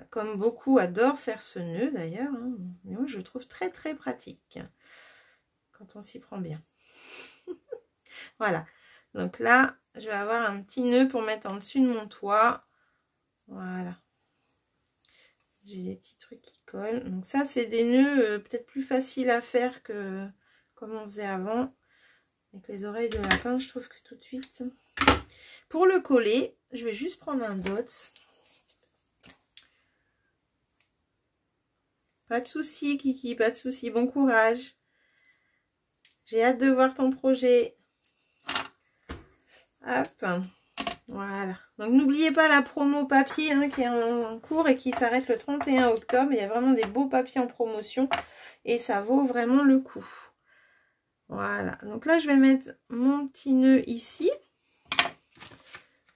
Comme beaucoup adorent faire ce nœud, d'ailleurs. Hein. Mais moi, je le trouve très, très pratique. Quand on s'y prend bien. Voilà. Donc là, je vais avoir un petit nœud pour mettre en dessus de mon toit. Voilà. J'ai des petits trucs qui collent. Donc ça, c'est des nœuds peut-être plus faciles à faire que comme on faisait avant. Avec les oreilles de lapin, je trouve que tout de suite... Pour le coller, je vais juste prendre un dots. Pas de souci, Kiki, pas de souci. Bon courage. J'ai hâte de voir ton projet. Hop. Voilà. Donc, n'oubliez pas la promo papier hein, qui est en cours et qui s'arrête le 31 octobre. Il y a vraiment des beaux papiers en promotion et ça vaut vraiment le coup. Voilà. Donc là, je vais mettre mon petit nœud ici.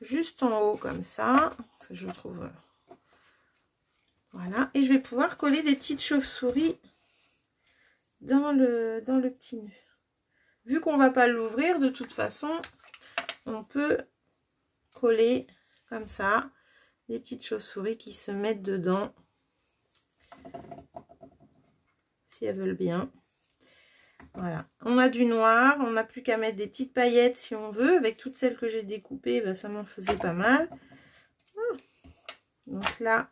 Juste en haut comme ça. Parce que je le trouve... Voilà. Et je vais pouvoir coller des petites chauves-souris dans le petit nœud. Vu qu'on ne va pas l'ouvrir, de toute façon, on peut coller comme ça des petites chauves-souris qui se mettent dedans si elles veulent bien. Voilà, on a du noir, on n'a plus qu'à mettre des petites paillettes si on veut. Avec toutes celles que j'ai découpées, ben, ça m'en faisait pas mal. Donc là,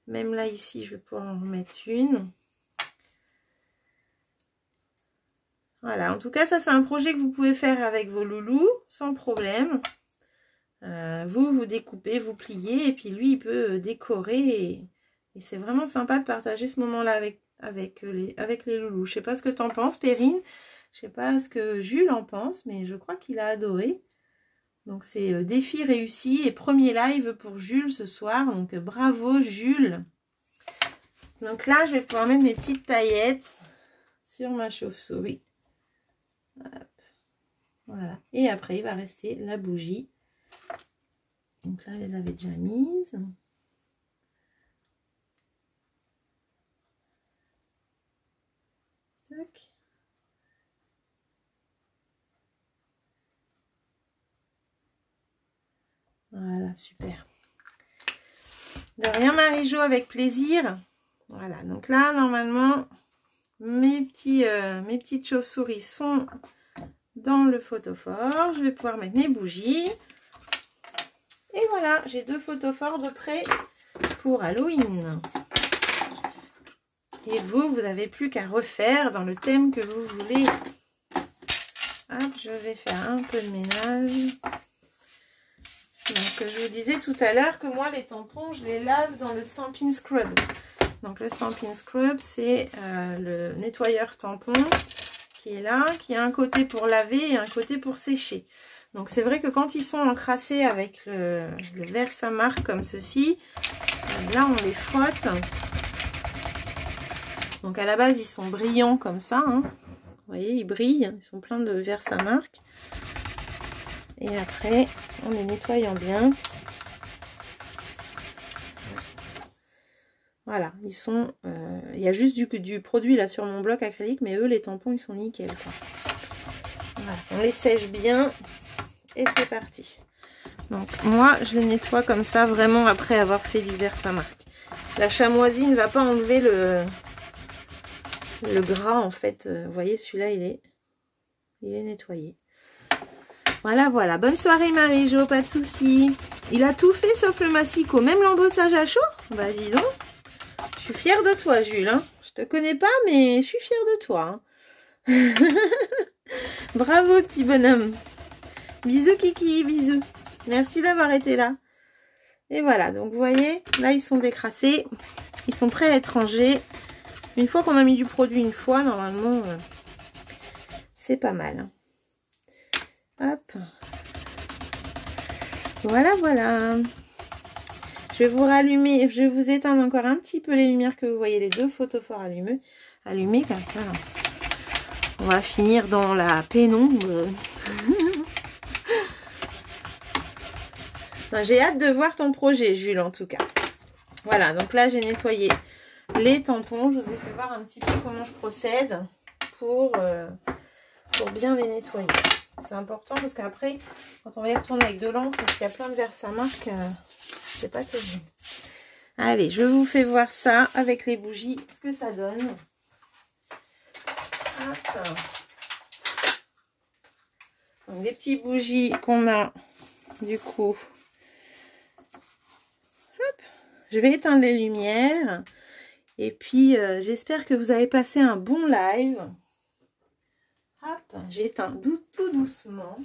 même là ici, je vais pouvoir en remettre une. Voilà, en tout cas, ça c'est un projet que vous pouvez faire avec vos loulous, sans problème. Vous découpez, vous pliez, et puis lui, il peut décorer. Et c'est vraiment sympa de partager ce moment-là avec les loulous. Je sais pas ce que tu en penses, Perrine. Je sais pas ce que Jules en pense, mais je crois qu'il a adoré. Donc c'est défi réussi et premier live pour Jules ce soir. Donc bravo Jules. Donc là, je vais pouvoir mettre mes petites paillettes sur ma chauve-souris. Voilà. Et après, il va rester la bougie. Donc là, je les avais déjà mises. Tac. Voilà, super. De rien, Marie-Jo, avec plaisir. Voilà, donc là, normalement, mes petites chauves-souris sont dans le photophore. Je vais pouvoir mettre mes bougies. Et voilà, j'ai 2 photophores de prêt pour Halloween. Et vous n'avez plus qu'à refaire dans le thème que vous voulez. Hop, je vais faire un peu de ménage. Donc, je vous disais tout à l'heure que moi, les tampons, je les lave dans le Stampin' Scrub. Donc, le Stampin' Scrub, c'est le nettoyeur tampon qui est là, qui a un côté pour laver et un côté pour sécher. Donc, c'est vrai que quand ils sont encrassés avec le Versamark comme ceci, là, on les frotte. Donc, à la base, ils sont brillants comme ça. Hein. Vous voyez, ils brillent. Ils sont pleins de Versamark. Et après, en les nettoyant bien. Voilà, ils sont... il y a juste du produit là sur mon bloc acrylique, mais eux, les tampons, ils sont nickel. Quoi. Voilà, on les sèche bien et c'est parti. Donc, moi, je les nettoie comme ça, vraiment après avoir fait du Versamark. La chamoisie ne va pas enlever le gras, en fait. Vous voyez, celui-là, il est nettoyé. Voilà, voilà. Bonne soirée, Marie-Jo, pas de souci. Il a tout fait sauf le massicot, même l'embossage à chaud. Bah, disons. Je suis fière de toi, Jules. Hein. Je te connais pas, mais je suis fière de toi. Hein. Bravo, petit bonhomme. Bisous, Kiki, bisous. Merci d'avoir été là. Et voilà, donc vous voyez, là, ils sont décrassés. Ils sont prêts à être rangés. Une fois qu'on a mis du produit une fois, normalement, c'est pas mal. Hop. Voilà, voilà. Je vais vous rallumer, je vais vous éteindre encore un petit peu les lumières que vous voyez, les 2 photophores allumés comme ça. Là. On va finir dans la pénombre. J'ai hâte de voir ton projet, Jules, en tout cas. Voilà, donc là, j'ai nettoyé les tampons. Je vous ai fait voir un petit peu comment je procède pour bien les nettoyer. C'est important parce qu'après, quand on va y retourner avec de l'encre, parce qu'il y a plein de Versamark, c'est pas terrible. Allez, je vous fais voir ça avec les bougies, ce que ça donne. Hop. Donc, des petites bougies qu'on a, du coup. Hop. Je vais éteindre les lumières. Et puis, j'espère que vous avez passé un bon live. Hop, j'éteins tout doucement.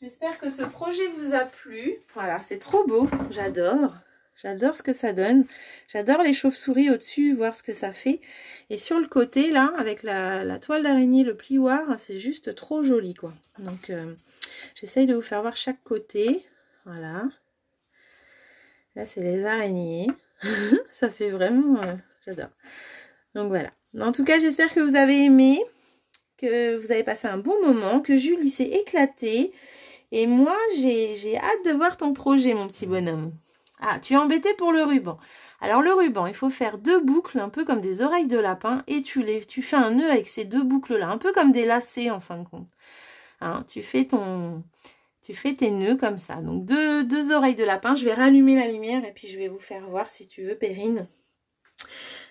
J'espère que ce projet vous a plu. Voilà, c'est trop beau. J'adore. J'adore ce que ça donne. J'adore les chauves-souris au-dessus, voir ce que ça fait. Et sur le côté, là, avec la toile d'araignée, le plioir, c'est juste trop joli, quoi. Donc, j'essaye de vous faire voir chaque côté. Voilà. Là, c'est les araignées. Ça fait vraiment... j'adore. Donc, voilà. En tout cas, j'espère que vous avez aimé, que vous avez passé un bon moment, que Julie s'est éclatée. Et moi, j'ai hâte de voir ton projet, mon petit bonhomme. Ah, tu es embêté pour le ruban. Alors, le ruban, il faut faire 2 boucles, un peu comme des oreilles de lapin, et tu fais un nœud avec ces 2 boucles-là, un peu comme des lacets, en fin de compte. Hein, tu fais tes nœuds comme ça. Donc, deux oreilles de lapin. Je vais rallumer la lumière, et puis je vais vous faire voir, si tu veux, Perrine.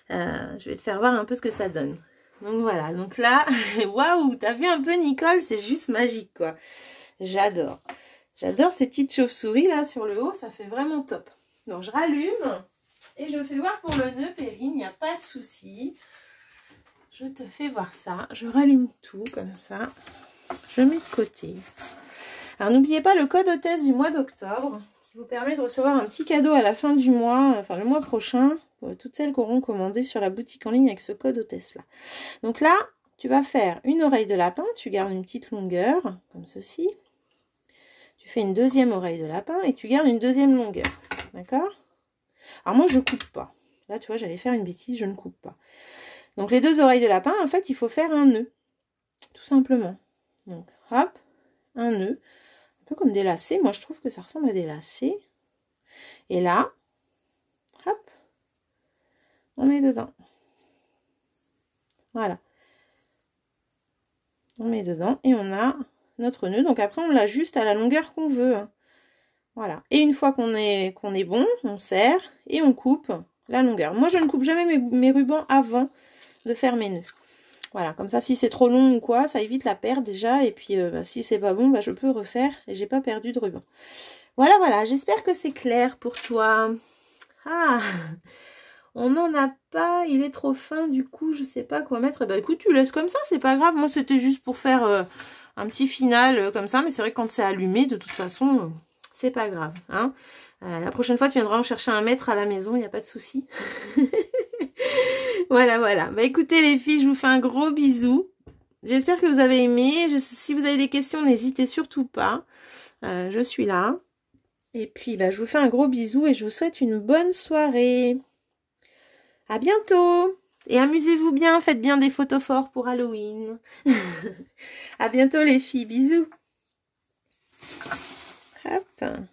Je vais te faire voir un peu ce que ça donne. Donc voilà, donc là, waouh, t'as vu un peu Nicole, c'est juste magique quoi. J'adore. J'adore ces petites chauves-souris là sur le haut, ça fait vraiment top. Donc je rallume et je fais voir pour le nœud, Perrine, il n'y a pas de souci. Je te fais voir ça, je rallume tout comme ça, je mets de côté. Alors n'oubliez pas le code hôtesse du mois d'octobre qui vous permet de recevoir un petit cadeau à la fin du mois, enfin le mois prochain, pour toutes celles qui auront commandé sur la boutique en ligne avec ce code hôtesse là. Donc là, tu vas faire une oreille de lapin, tu gardes une petite longueur, comme ceci. Tu fais une deuxième oreille de lapin et tu gardes une deuxième longueur, d'accord? Alors moi je coupe pas. Là tu vois, j'allais faire une bêtise, je ne coupe pas. Donc les deux oreilles de lapin, en fait, il faut faire un nœud, tout simplement. Donc hop, un nœud, un peu comme des lacets. Moi je trouve que ça ressemble à des lacets. Et là, hop, on met dedans. Voilà. On met dedans et on a notre nœud. Donc après, on l'ajuste à la longueur qu'on veut. Voilà. Et une fois qu'on est bon, on serre et on coupe la longueur. Moi, je ne coupe jamais mes rubans avant de faire mes nœuds. Voilà, comme ça, si c'est trop long ou quoi, ça évite la perte déjà. Et puis, si c'est pas bon, je peux refaire et j'ai pas perdu de ruban. Voilà, voilà. J'espère que c'est clair pour toi. Ah, on n'en a pas. Il est trop fin, du coup, je sais pas quoi mettre. Bah, écoute, tu laisses comme ça, c'est pas grave. Moi, c'était juste pour faire un petit final comme ça. Mais c'est vrai que quand c'est allumé, de toute façon, c'est pas grave. Hein. La prochaine fois, tu viendras en chercher un mètre à la maison, il n'y a pas de souci. Voilà, voilà. Bah écoutez les filles, je vous fais un gros bisou. J'espère que vous avez aimé. Si vous avez des questions, n'hésitez surtout pas. Je suis là. Et puis, je vous fais un gros bisou et je vous souhaite une bonne soirée. À bientôt. Et amusez-vous bien, faites bien des photos forts pour Halloween. À bientôt les filles, bisous. Hop.